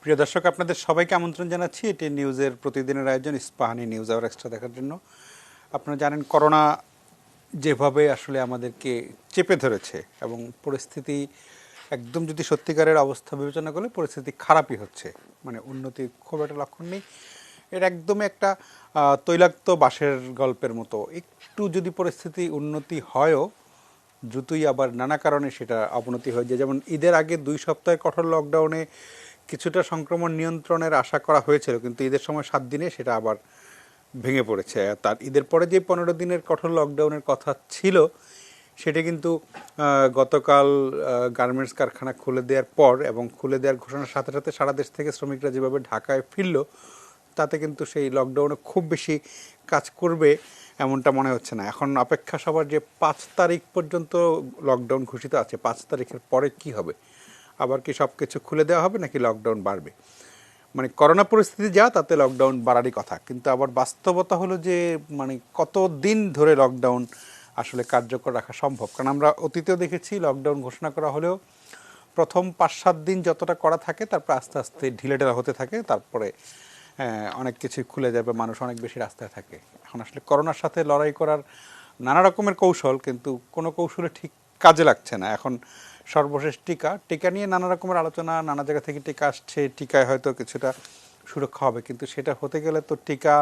প্রিয় দর্শক, আপনাদের সবাইকে আমন্ত্রণ জানাচ্ছি এটি নিউজের প্রতিদিনের আয়োজন ইস্পাহানি নিউজ আওয়ার এক্সট্রা দেখার জন্য। আপনারা জানেন করোনা যেভাবে আসলে আমাদেরকে চেপে ধরেছে এবং পরিস্থিতি একদম যদি সত্যিকারের অবস্থা বিবেচনা করলে পরিস্থিতি খারাপই হচ্ছে, মানে উন্নতির খুব একটা লক্ষণ নেই। এর একদমই একটা তৈলাক্ত বাঁশের গল্পের মতো। একটু যদি পরিস্থিতি উন্নতি হয়ও দ্রুতই আবার নানা কারণে সেটা অবনতি হয়ে যায়। যেমন ঈদের আগে 2 সপ্তাহের কঠোর লকডাউনে কিছুটা সংক্রমণ নিয়ন্ত্রণের আশা করা হয়েছিল, কিন্তু ঈদের সময় 7 দিনে সেটা আবার ভেঙে পড়েছে। তার ঈদের পরে যে 15 দিনের কঠোর লকডাউনের কথা ছিল সেটা কিন্তু গতকাল গার্মেন্টস কারখানা খুলে দেওয়ার পর এবং খুলে দেওয়ার ঘোষণার সাথে সাথে সারা দেশ থেকে শ্রমিকরা যেভাবে ঢাকায় ফিরল, তাতে কিন্তু সেই লকডাউনে খুব বেশি কাজ করবে এমনটা মনে হচ্ছে না। এখন অপেক্ষা সবার যে 5 তারিখ পর্যন্ত লকডাউন ঘোষিত আছে, 5 তারিখের পরে কি হবে? আবার কি সব কিছু খুলে দেওয়া হবে নাকি লকডাউন বাড়বে? মানে করোনা পরিস্থিতি যা, তাতে লকডাউন বাড়ারই কথা, কিন্তু আবার বাস্তবতা হলো যে মানে কত দিন ধরে লকডাউন আসলে কার্যকর রাখা সম্ভব? কারণ আমরা অতীতেও দেখেছি লকডাউন ঘোষণা করা হলেও প্রথম 5-7 দিন যতটা করা থাকে তারপর আস্তে আস্তে ঢিলেঢালা হতে থাকে, তারপরে অনেক কিছু খুলে যাবে, মানুষ অনেক বেশি রাস্তায় থাকে। এখন আসলে করোনার সাথে লড়াই করার নানা রকমের কৌশল, কিন্তু কোনো কৌশলে ঠিক কাজে লাগছে না। এখন সর্বশেষ টিকা নিয়ে নানা রকমের আলোচনা, নানা জায়গা থেকে টিকা আসছে, টিকায় হয়তো কিছুটা সুরক্ষা হবে, কিন্তু সেটা হতে গেলে তো টিকা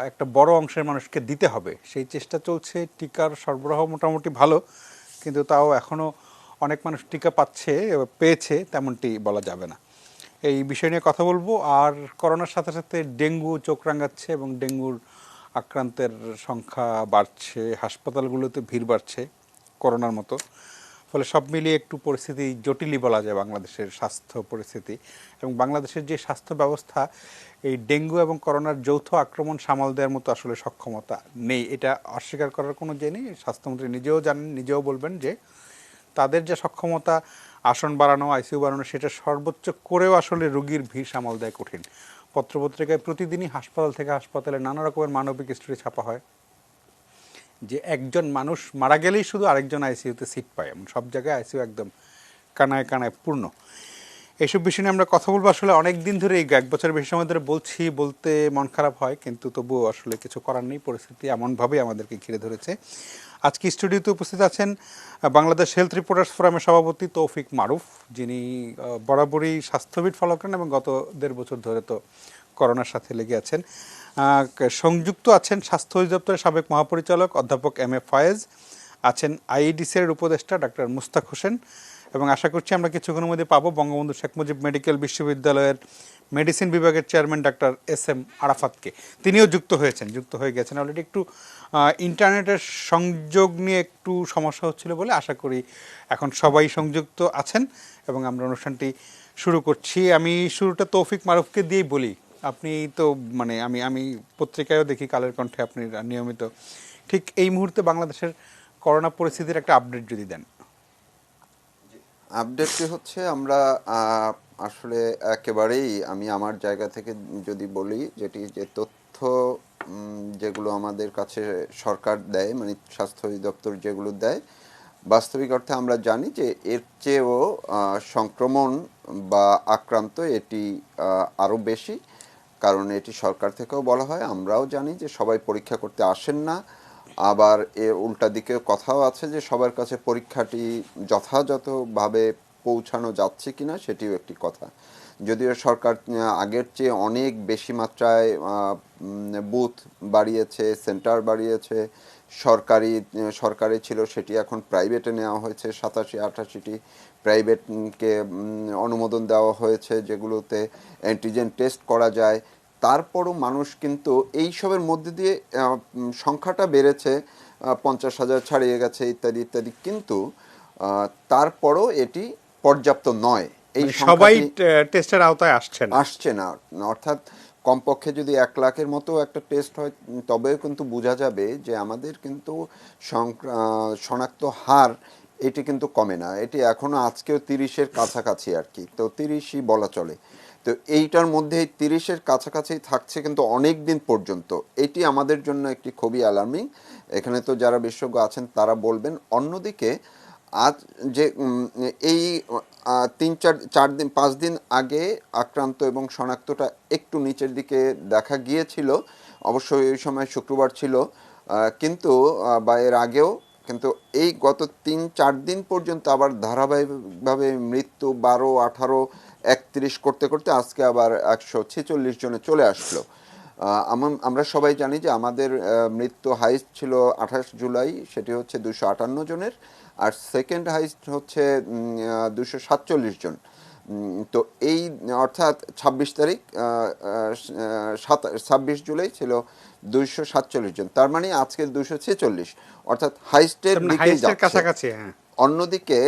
একটা বড় অংশের মানুষকে দিতে হবে। সেই চেষ্টা চলছে। টিকার সরবরাহ মোটামুটি ভালো, কিন্তু তাও এখনও অনেক মানুষ টিকা পেয়েছে তেমনটি বলা যাবে না। এই বিষয় নিয়ে কথা বলবো। আর করোনার সাথে সাথে ডেঙ্গু চোখ রাঙাচ্ছে এবং ডেঙ্গুর আক্রান্তের সংখ্যা বাড়ছে, হাসপাতালগুলোতে ভিড় বাড়ছে করোনার মতো। ফলে সব মিলিয়ে একটু পরিস্থিতি জটিলই বলা যায় বাংলাদেশের স্বাস্থ্য পরিস্থিতি। এবং বাংলাদেশের যে স্বাস্থ্য ব্যবস্থা, এই ডেঙ্গু এবং করোনার যৌথ আক্রমণ সামাল দেওয়ার মতো আসলে সক্ষমতা নেই। এটা অস্বীকার করার কোনো যে নেই। স্বাস্থ্যমন্ত্রী নিজেও জানেন, নিজেও বলবেন যে তাদের যে সক্ষমতা আসন বাড়ানো, আইসিইউ বাড়ানো, সেটা সর্বোচ্চ করেও আসলে রোগীর ভিড় সামাল দেয় কঠিন। পত্রপত্রিকায় প্রতিদিনই হাসপাতাল থেকে হাসপাতালে নানা রকমের মানবিক স্টোরি ছাপা হয় যে একজন মানুষ মারা গেলেই শুধু আরেকজন আইসিইউতে সিট পায়, এমন সব জায়গায় আইসিইউ একদম কানায় কানায় পূর্ণ। এইসব বিষয় নিয়ে আমরা কথা বলবো। আসলে অনেক দিন ধরে, এই 1 বছরের বেশি সময় ধরে বলতে মন খারাপ হয়, কিন্তু তবুও আসলে কিছু করার নেই, পরিস্থিতি এমনভাবেই আমাদেরকে ঘিরে ধরেছে। আজকে স্টুডিওতে উপস্থিত আছেন বাংলাদেশ হেলথ রিপোর্টার্স ফোরামের সভাপতি তৌফিক মারুফ, যিনি বরাবরই স্বাস্থ্যবিদ ফলো করেন এবং গত 1.5 বছর ধরে তো করোনার সাথে লেগে আছেন। সংযুক্ত আছেন স্বাস্থ্য অধিদপ্তরের সাবেক মহাপরিচালক অধ্যাপক এম এ ফয়েজ, আছেন আইইডিসির উপদেষ্টা ডাক্তার মুস্তাক হোসেন, এবং আশা করছি আমরা কিছুক্ষণের মধ্যে পাবো বঙ্গবন্ধু শেখ মুজিব মেডিকেল বিশ্ববিদ্যালয়ের মেডিসিন বিভাগের চেয়ারম্যান ডাক্তার এস এম আরাফাতকে। তিনিও যুক্ত হয়ে গেছেন অলরেডি। একটু ইন্টারনেটের সংযোগ নিয়ে একটু সমস্যা হচ্ছিল বলে আশা করি এখন সবাই সংযুক্ত আছেন এবং আমরা অনুষ্ঠানটি শুরু করছি। আমি শুরুটা তৌফিক মারুফকে দিয়েই বলি। আপনি তো মানে আমি আমি পত্রিকায়ও দেখি, কালের কণ্ঠে আপনি নিয়মিত, ঠিক এই মুহূর্তে বাংলাদেশের করোনা পরিস্থিতির একটা আপডেট যদি দেন। আপডেটটি হচ্ছে আমরা আসলে একেবারেই আমি আমার জায়গা থেকে যদি বলি, যে তথ্য যেগুলো আমাদের কাছে সরকার দেয়, মানে স্বাস্থ্য অধিদপ্তর যেগুলো দেয়, বাস্তবিক অর্থে আমরা জানি যে এর চেয়েও সংক্রমণ বা আক্রান্ত এটি আরও বেশি। কারণ এটি সরকার থেকেও বলা হয়, আমরাও জানি যে সবাই পরীক্ষা করতে আসেন না। আবার এর উল্টা দিকেও কথাও আছে যে সবার কাছে পরীক্ষাটি যথাযথভাবে পৌঁছানো যাচ্ছে কিনা সেটিও একটি কথা। যদিও সরকার আগের চেয়ে অনেক বেশি মাত্রায় বুথ বাড়িয়েছে, সেন্টার বাড়িয়েছে। সরকারি ছিল সেটি এখন প্রাইভেটে নেওয়া হয়েছে, 87-88টি প্রাইভেটকে অনুমোদন দেওয়া হয়েছে যেগুলোতে অ্যান্টিজেন টেস্ট করা যায়। তারপরও মানুষ কিন্তু এইসবের মধ্যে দিয়ে সংখ্যাটা বেড়েছে, 50,000 ছাড়িয়ে গেছে ইত্যাদি ইত্যাদি, কিন্তু তারপরও এটি পর্যাপ্ত নয়। এই মানে সবাই সংখ্যাটি টেস্টের আওতায় আসছে না। অর্থাৎ কমপক্ষে যদি 1 লাখের মতো একটা টেস্ট হয়, তবেও কিন্তু বোঝা যাবে যে আমাদের কিন্তু শনাক্ত হার এটি কিন্তু কমে না। এটি এখনও আজকেও 30-এর কাছাকাছি আর কি, তো 30ই বলা চলে। তো এইটার মধ্যে 30-এর কাছাকাছি থাকছে কিন্তু অনেক দিন পর্যন্ত। এটি আমাদের জন্য একটি খুবই অ্যালার্মিং। এখানে তো যারা বিশেষজ্ঞ আছেন তারা বলবেন। অন্যদিকে আজ যে এই 3-4 দিন 5 দিন আগে আক্রান্ত এবং শনাক্তটা একটু নিচের দিকে দেখা গিয়েছিল। অবশ্যই ওই সময় শুক্রবার ছিল, কিন্তু বা এর আগেও, কিন্তু এই গত 3-4 দিন পর্যন্ত আবার ধারাবাহিকভাবে মৃত্যু 12, 18, 31 করতে করতে আজকে আবার 146 জনে চলে আসলো। আমরা সবাই জানি যে আমাদের মৃত্যু হাইস্ট ছিল 28 জুলাই, সেটি হচ্ছে 258 জনের, আর সেকেন্ড হাইস্ট হচ্ছে 247 জন। তো এই অর্থাৎ 26 তারিখ 26 জুলাই ছিল 247 জন, তার মানে আজকে 246, অর্থাৎ হাইস্টের দিকেই হাইয়েস্টের যাচ্ছে। কাছাকাছি, হ্যাঁ। অন্যদিকে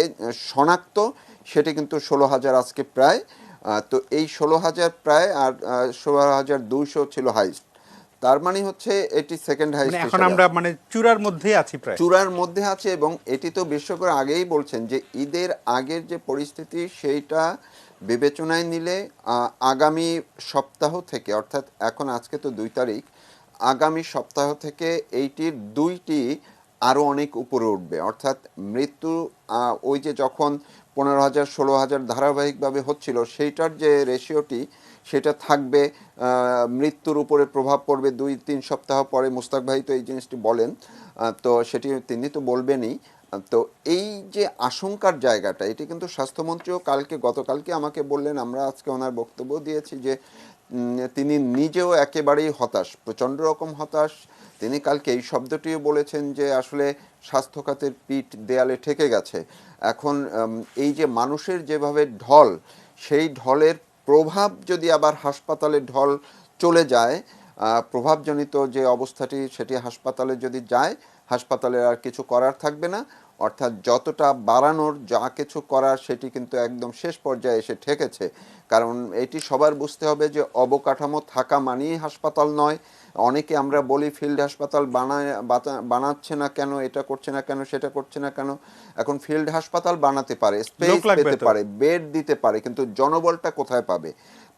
শনাক্ত সেটি কিন্তু 16,000 আজকে প্রায়। তো এই 16,000 প্রায়, আর 16,200 ছিল হাইস্ট, তার মানে হচ্ছে এটি সেকেন্ড মানে হাইস্ট এখন হিসেবে আমরা আছে। মানে চূড়ার মধ্যেই আছি প্রায়। চূড়ার মধ্যে আছে, এবং এটি তো বিশ্বকর আগেই বলছেন যে ঈদের আগের যে পরিস্থিতি সেইটা বিবেচনায় নিলে আগামী সপ্তাহ থেকে, অর্থাৎ এখন আজকে তো 2 তারিখ, আগামী সপ্তাহ থেকে এইটির 2টি আরও অনেক উপরে উঠবে। অর্থাৎ মৃত্যু ওই যে যখন 15,000 16,000 ধারাবাহিকভাবে হচ্ছিল সেইটার যে রেশিওটি সেটা থাকবে। মৃত্যুর উপরে প্রভাব পড়বে 2-3 সপ্তাহ পরে, মুস্তাক ভাই তো এই জিনিসটি বলেন, তো সেটি তিনি তো বলবেনই। তো এই যে আশঙ্কার জায়গাটা, এটি কিন্তু স্বাস্থ্যমন্ত্রীও গতকালকে আমাকে বললেন, আমরা আজকে ওনার বক্তব্য দিয়েছি যে তিনি নিজেও একেবারেই হতাশ, প্রচণ্ড রকম হতাশ। তিনি কালকে এই শব্দটিও বলেছেন যে আসলে স্বাস্থ্য খাতের পিঠ দেয়ালে ঠেকে গেছে। এখন এই যে মানুষের যেভাবে ঢল, সেই ঢলের প্রভাব যদি আবার হাসপাতালে ঢল চলে যায়, প্রভাবজনিত যে অবস্থাটি সেটি হাসপাতালে যদি যায়, হাসপাতালে আর কিছু করার থাকবে না। অর্থাৎ যতটা বাড়ানোর যা কিছু করার সেটি কিন্তু একদম শেষ পর্যায়ে এসে ঠেকেছে। কারণ এটি সবার বুঝতে হবে যে অবকাঠামো থাকা মানেই হাসপাতাল নয়। অনেকে আমরা বলি ফিল্ড হাসপাতাল বানাচ্ছে না কেন, এটা করছে না কেন, সেটা করছে না কেন। এখন ফিল্ড হাসপাতাল বানাতে পারে, স্পেস পেতে পারে, বেড দিতে পারে, কিন্তু জনবলটা কোথায় পাবে?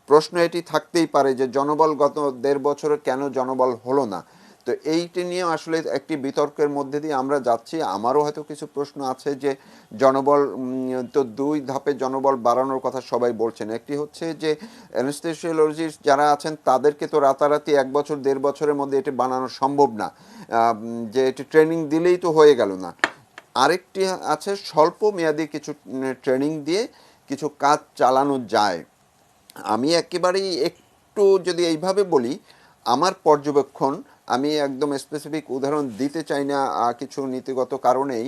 প্রশ্ন এটি থাকতেই পারে যে জনবল গত 1.5 বছরে কেন জনবল হলো না। তো এইটি নিয়ে আসলে একটি বিতর্কের মধ্যে দিয়ে আমরা যাচ্ছি। আমারও হয়তো কিছু প্রশ্ন আছে যে জনবল, তো 2 ধাপে জনবল বাড়ানোর কথা সবাই বলছেন। একটি হচ্ছে যে অ্যানেস্থেসিওলজিস্ট যারা আছেন তাদেরকে তো রাতারাতি 1 বছর 1.5 বছরের মধ্যে এটি বানানো সম্ভব না, যে এটি ট্রেনিং দিলেই তো হয়ে গেল না। আরেকটি আছে স্বল্প মেয়াদী কিছু ট্রেনিং দিয়ে কিছু কাজ চালানো যায়। আমি একেবারেই একটু যদি এইভাবে বলি, আমার পর্যবেক্ষণ, আমি একদম স্পেসিফিক উদাহরণ দিতে চাই না কিছু নীতিগত কারণেই।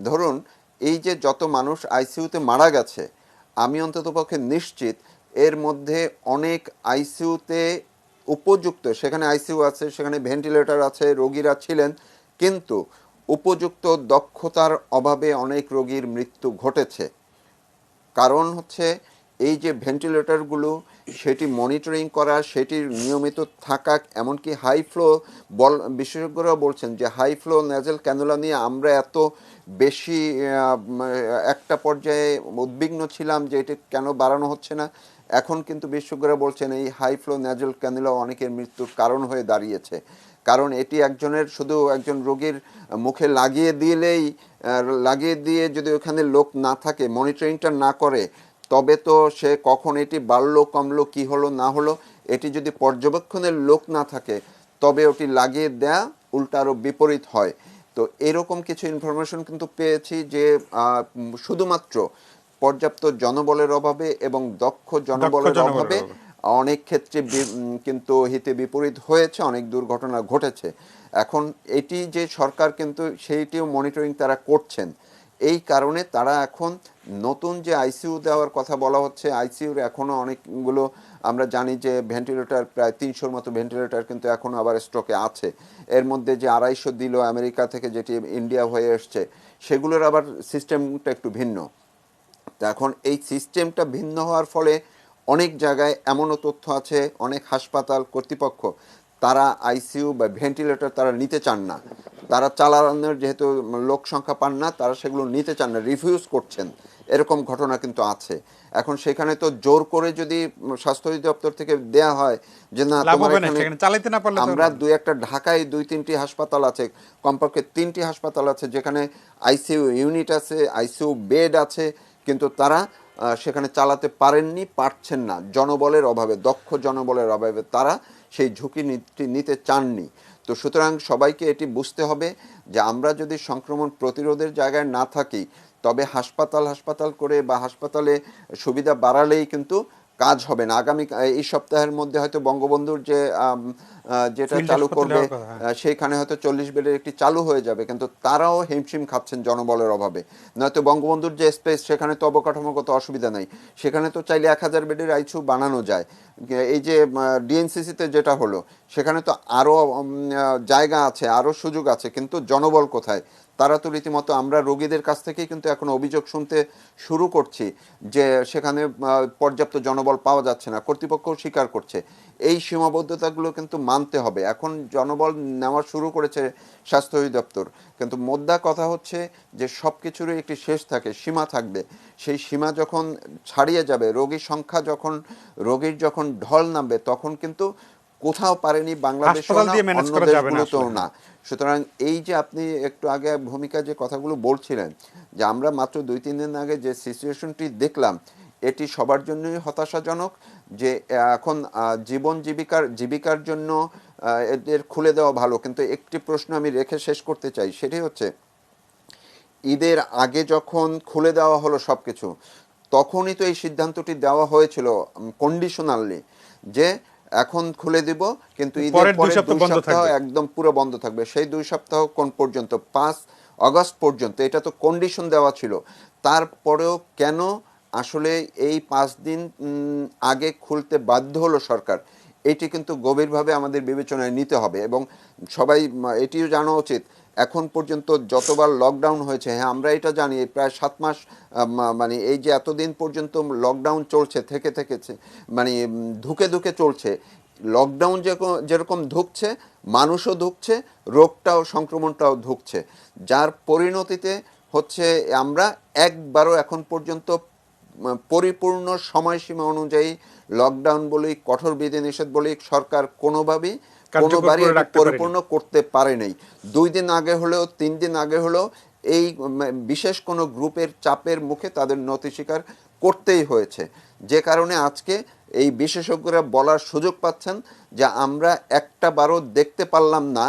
ধরুন এই যে যত মানুষ আইসিইউতে মারা গেছে, আমি অন্ততপক্ষে নিশ্চিত এর মধ্যে অনেক আইসিইউতে উপযুক্ত, সেখানে আইসিইউ আছে, সেখানে ভেন্টিলেটর আছে, রোগীরা ছিলেন, কিন্তু উপযুক্ত দক্ষতার অভাবে অনেক রোগীর মৃত্যু ঘটেছে। কারণ হচ্ছে এই যে ভেন্টিলেটরগুলো, সেটি মনিটরিং করা, সেটির নিয়মিত থাকা, এমনকি হাই ফ্লো বিশেষজ্ঞরা বলছেন যে হাই ফ্লো নেজেল ক্যানুলা নিয়ে আমরা এত বেশি একটা পর্যায়ে উদ্বিগ্ন ছিলাম যে এটি কেন বাড়ানো হচ্ছে না। এখন কিন্তু বিশেষজ্ঞরা বলছেন এই হাই ফ্লো নেজেল ক্যানুলা অনেকের মৃত্যুর কারণ হয়ে দাঁড়িয়েছে। কারণ এটি শুধু একজন রোগীর মুখে লাগিয়ে দিয়ে যদি ওখানে লোক না থাকে, মনিটরিংটা না করে, তবে তো সে কখন এটি বাড়লো কমলো কি হলো না হলো, এটি যদি পর্যবেক্ষণের লোক না থাকে তবে ওটি লাগিয়ে দেয়া উল্টা আরও বিপরীত হয়। তো এরকম কিছু ইনফরমেশন কিন্তু পেয়েছি যে শুধুমাত্র পর্যাপ্ত জনবলের অভাবে এবং দক্ষ জনবলের অভাবে অনেক ক্ষেত্রে কিন্তু হিতে বিপরীত হয়েছে, অনেক দুর্ঘটনা ঘটেছে। এখন এটি যে সরকার কিন্তু সেইটিও মনিটরিং তারা করছেন। এই কারণে তারা এখন নতুন যে আইসিইউ দেওয়ার কথা বলা হচ্ছে, আইসিইউর এখনও অনেকগুলো আমরা জানি যে ভেন্টিলেটর প্রায় 300-র মতো ভেন্টিলেটর কিন্তু এখনও আবার স্টকে আছে। এর মধ্যে যে 250 দিল আমেরিকা থেকে, যেটি ইন্ডিয়া হয়ে এসছে, সেগুলোর আবার সিস্টেমটা একটু ভিন্ন। তো এখন এই সিস্টেমটা ভিন্ন হওয়ার ফলে অনেক জায়গায় এমনও তথ্য আছে, অনেক হাসপাতাল কর্তৃপক্ষ তারা আইসিইউ বা ভেন্টিলেটর তারা নিতে চান না, তারা চালানোর যেহেতু লোক সংখ্যা পান না, তারা সেগুলো নিতে চান না, রিফিউজ করছেন। এরকম ঘটনা কিন্তু আছে। এখন সেখানে তো জোর করে যদি স্বাস্থ্য অধিদপ্তর থেকে দেয়া হয় যে না তোমার এখানে, আমরা 2-1টা ঢাকায় 2-3টি হাসপাতাল আছে, কমপক্ষে 3টি হাসপাতাল আছে যেখানে আইসিইউ ইউনিট আছে, আইসিইউ বেড আছে, কিন্তু তারা সেখানে চালাতে পারেননি, পারছেন না, জনবলের অভাবে, দক্ষ জনবলের অভাবে তারা সেই ঝুঁকি নিতে চাননি। তো সুতরাং সবাইকে এটি বুঝতে হবে যে আমরা যদি সংক্রমণ প্রতিরোধের জায়গায় না থাকি, তবে হাসপাতাল হাসপাতাল করে বা হাসপাতালে সুবিধা বাড়ালেই কিন্তু কাজ হবে না। আগামী এই সপ্তাহের মধ্যে হয়তো বঙ্গবন্ধুর যে যেটা ফিল্ড চালু হাসপাতালে করবে, হওয়ার কথা, হ্যাঁ। সেইখানে হয়তো 40 বেডের একটি চালু হয়ে যাবে, কিন্তু তারাও হিমশিম খাচ্ছেন জনবলের অভাবে। নয়তো বঙ্গবন্ধুর যে স্পেস, সেখানে তো অবকাঠামোগত অসুবিধা নাই, সেখানে তো চাইলে 1000 বেডের আইসিইউ বানানো যায়। এই যে ডিএনসিসিতে যেটা হলো, সেখানে তো আরও জায়গা আছে, আরও সুযোগ আছে, কিন্তু জনবল কোথায়? তারা তো রীতিমতো, আমরা রোগীদের কাছ থেকেই কিন্তু এখন অভিযোগ শুনতে শুরু করছি যে সেখানে পর্যাপ্ত জনবল পাওয়া যাচ্ছে না, কর্তৃপক্ষও স্বীকার করছে। এই সীমাবদ্ধতাগুলো কিন্তু মানতে হবে। এখন জনবল নেওয়া শুরু করেছে স্বাস্থ্য অধিদপ্তর, কিন্তু মোদ্দা কথা হচ্ছে যে সব কিছুরই একটি শেষ থাকে, সীমা থাকবে। সেই সীমা যখন ছাড়িয়ে যাবে, রোগীর সংখ্যা যখন, রোগীর যখন ঢল নামবে, তখন কিন্তু কোথাও পারেনি, বাংলাদেশেও হাসপাতাল না, দিয়ে ম্যানেজ অন্য করা যাবে না দেশগুলোতেও আসলে, না। হ্যাঁ। সুতরাং এই যে আপনি একটু আগে ভূমিকা যে কথাগুলো বলছিলেন, যে আমরা মাত্র 2-3 দিন আগে যে সিচুয়েশনটি দেখলাম, এটি সবার জন্যই হতাশাজনক। যে এখন জীবিকার জন্য এদের খুলে দেওয়া ভালো, কিন্তু একটি প্রশ্ন আমি রেখে শেষ করতে চাই, সেটি হচ্ছে ঈদের আগে যখন খুলে দেওয়া হলো সব কিছু, তখনই তো এই সিদ্ধান্তটি দেওয়া হয়েছিল কন্ডিশনালি, যে এখন খুলে দিব, কিন্তু ঈদের পরের 2 পরের সপ্তাহ 2 বন্ধ সপ্তাহ থাকবে। একদম পুরো বন্ধ থাকবে। সেই 2 সপ্তাহ কোন পর্যন্ত? 5 আগস্ট পর্যন্ত। এটা তো কন্ডিশন দেওয়া ছিল। তারপরেও কেন আসলে এই 5 দিন আগে খুলতে বাধ্য হলো সরকার? এটি কিন্তু গভীরভাবে আমাদের বিবেচনায় নিতে হবে। এবং সবাই এটিও জানা উচিত, এখন পর্যন্ত যতবার লকডাউন হয়েছে, হ্যাঁ আমরা এটা জানি, প্রায় 7 মাস, মানে এই যে এতদিন পর্যন্ত লকডাউন চলছে, থেকে থেকেছে, মানে ধুকে ধুকে চলছে। লকডাউন যেরকম ধুকছে, মানুষও ধুকছে, রোগটাও, সংক্রমণটাও ধুকছে, যার পরিণতিতে হচ্ছে আমরা একবারও এখন পর্যন্ত পরিপূর্ণ সময়সীমা অনুযায়ী লকডাউন বলি, কঠোর বিধিনিষেধ বলি, সরকার কার্যকর কোনোবারই করে এটি রাখতে পারেনি। পরিপূর্ণ করতে পারে নাই। 2 দিন আগে হলেও, 3 দিন আগে হলেও এই বিশেষ কোনো গ্রুপের চাপের মুখে তাদের নতি স্বীকার করতেই হয়েছে। যে কারণে আজকে এই বিশেষজ্ঞরা বলার সুযোগ পাচ্ছেন যে আমরা একটা বারও দেখতে পারলাম না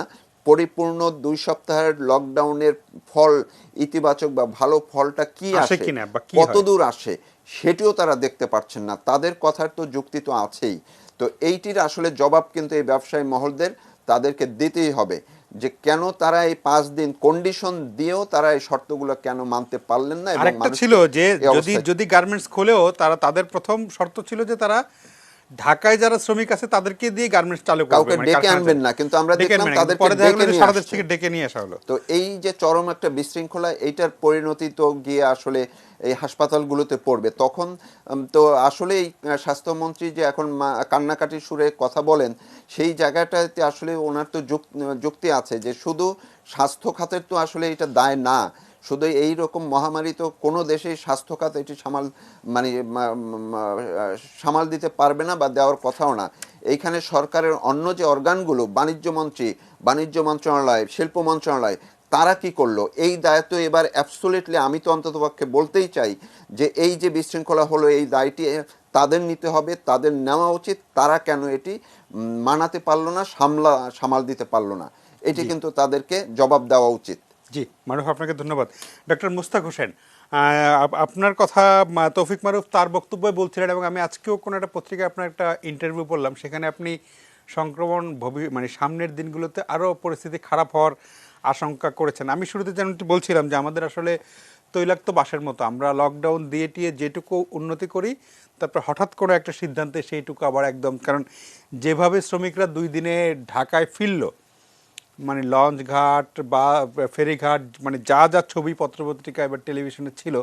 পরিপূর্ণ 2 সপ্তাহের লকডাউনের ফল, ইতিবাচক বা ভালো ফলটা কি আসে আসে, কিনা বা কি হয়। কতদূর আসে, সেটিও তারা দেখতে পাচ্ছেন না। তাদের কথার তো যুক্তি তো আছেই। তো এইটির আসলে জবাব কিন্তু এই ব্যবসায়ী মহলদের, তাদেরকে দিতেই হবে, যে কেন তারা এই 5 দিন কন্ডিশন দিয়েও তারা এই শর্তগুলো কেন মানতে পারলেন না এবং আরেকটা ছিল মানুষকে যে এই যদি অবস্থায়। যদি গার্মেন্টস খোলেও তাদের প্রথম শর্ত ছিল যে তারা ঢাকায় যারা শ্রমিক আছে তাদেরকে দিয়ে গার্মেন্টস চালু করবে, কাউকে মানে ডেকে কারখানা আনবেন চালু। না, কিন্তু আমরা ডেকে দেখলাম আনবে না, কিন্তু তাদেরকে পরে দেখা গেলো ডেকে যে নিয়ে সারা দেশ আসছে। থেকে ডেকে নিয়ে আসা হলো। তো এই যে চরম একটা বিশৃঙ্খলা, এইটার পরিণতি তো গিয়ে আসলে এই হাসপাতালগুলোতে পড়বে তখন। তো আসলেই স্বাস্থ্যমন্ত্রী যে এখন কান্নাকাটি সুরে কথা বলেন, সেই জায়গাটাতে আসলে ওনার তো যুক্তি আছে, যে শুধু স্বাস্থ্য খাতের তো আসলে এটা দায় না। শুধু এই রকম মহামারী তো কোনো দেশেই স্বাস্থ্য খাত এটি মানে সামাল দিতে পারবে না, বা দেওয়ার কথাও না। এইখানে সরকারের অন্য যে অর্গানগুলো, বাণিজ্য মন্ত্রণালয়, শিল্প মন্ত্রণালয়, তারা কি করলো? এই দায়িত্ব এবার অ্যাবসোলিটলি, আমি তো অন্ততপক্ষে বলতেই চাই যে এই যে বিশৃঙ্খলা হলো, এই দায়টি তাদের নিতে হবে, তাদের নেওয়া উচিত। তারা কেন এটি মানাতে পারলো না, সামাল দিতে পারলো না, এটি জি, কিন্তু তাদেরকে জবাব দেওয়া উচিত। জি মারুফ, আপনাকে ধন্যবাদ। ডক্টর মুস্তাক হোসেন, আপনার কথা তৌফিক মারুফ তার বক্তব্য বলছিলেন, এবং আমি আজকেও কোনো একটা পত্রিকায় আপনার একটা ইন্টারভিউ পড়লাম, সেখানে আপনি সংক্রমণ মানে সামনের দিনগুলোতে আরও পরিস্থিতি খারাপ হওয়ার আশঙ্কা করেছেন। আমি শুরুতে যেমনটি বলছিলাম যে আমাদের আসলে তৈলাক্ত বাঁশের মতো, আমরা লকডাউন দিয়ে টিয়ে যেটুকু উন্নতি করি, তারপর হঠাৎ করে একটা সিদ্ধান্তে সেইটুকু আবার একদম, কারণ যেভাবে শ্রমিকরা 2 দিনে ঢাকায় ফিরল, মানে লঞ্চ ঘাট বা ফেরিঘাট, মানে যা যা ছবি পত্রপত্রিকা এবার টেলিভিশনে ছিল,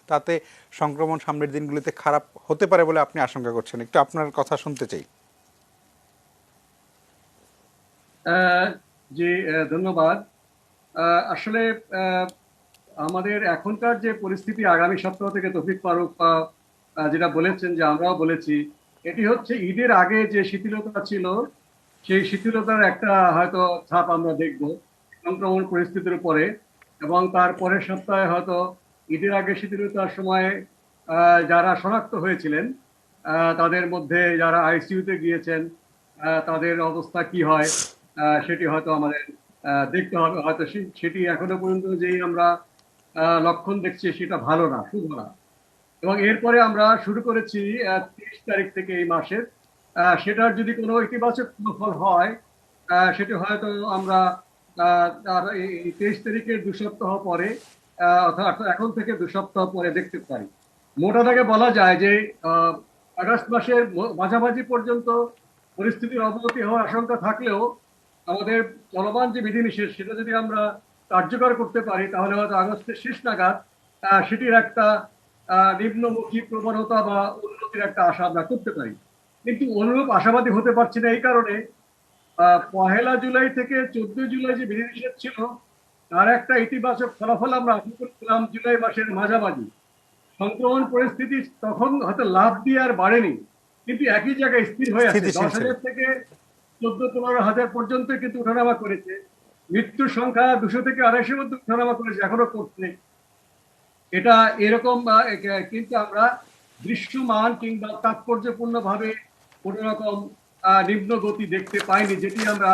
তাতে সংক্রমণ সামনের দিনগুলিতে খারাপ হতে পারে বলে আপনি আশঙ্কা করছেন। একটু আপনার কথা শুনতে চাই। আহ, জি, ধন্যবাদ। আসলে আহ, আমাদের এখনকার যে পরিস্থিতি, আগামী সপ্তাহ থেকে তৌফিক ফারুক যেটা বলেছেন, যে আমরাও বলেছি, এটি হচ্ছে ঈদের আগে যে শিথিলতা ছিল, সেই শিথিলতার একটা হয়তো ছাপ আমরা দেখব সংক্রমণ পরিস্থিতির উপরে। এবং তার পরের সপ্তাহে হয়তো ঈদের আগে শিথিলতার সময় যারা শনাক্ত হয়েছিলেন তাদের মধ্যে যারা আইসিইউতে গিয়েছেন তাদের অবস্থা কি হয় সেটি হয়তো আমাদের দেখতে হবে। হয়তো সেটি এখনো পর্যন্ত যেই আমরা লক্ষণ দেখছি সেটা ভালো না, শুভ না। এবং এরপরে আমরা শুরু করেছি 30 তারিখ থেকে এই মাসের, সেটার যদি কোনো ইতিবাচক ফল হয় সেটি হয়তো আমরা তার এই 23 তারিখের 2 সপ্তাহ পরে অর্থাৎ এখন থেকে 2 সপ্তাহ পরে দেখতে পারি। মোটা দাগে বলা যায় যে আগস্ট মাসের মাঝামাঝি পর্যন্ত পরিস্থিতির অবনতি হওয়ার আশঙ্কা থাকলেও আমাদের চলমান যে বিধিনিষেধ সেটা যদি আমরা কার্যকর করতে পারি তাহলে হয়তো আগস্টের শেষ নাগাদ সেটির একটা নিম্নমুখী প্রবণতা বা উন্নতির একটা আশা আমরা করতে পারি। কিন্তু অনুরূপ আশাবাদী হতে পারছি না এই কারণে 1 জুলাই থেকে 14 জুলাই যে বিধিনিষেধ ছিল তার একটা ইতিবাচক ফলাফল আমরা আশা করছিলাম জুলাই মাসের মাঝামাঝি। সংক্রমণ পরিস্থিতি তখন হয়তো লাভ দিয়ে আর বাড়েনি, কিন্তু একই জায়গায় স্থির হয়ে আছে। 10,000 থেকে 14-15,000 পর্যন্ত কিন্তু উঠানামা করেছে। মৃত্যুর সংখ্যা 200 থেকে 250 মধ্যে উঠানামা করেছে, এখনো করছে। এটা এরকম কিন্তু আমরা দৃশ্যমান কিংবা তাৎপর্যপূর্ণ ভাবে কোন রকম নিম্ন গতি দেখতে পাইনি, যেটি আমরা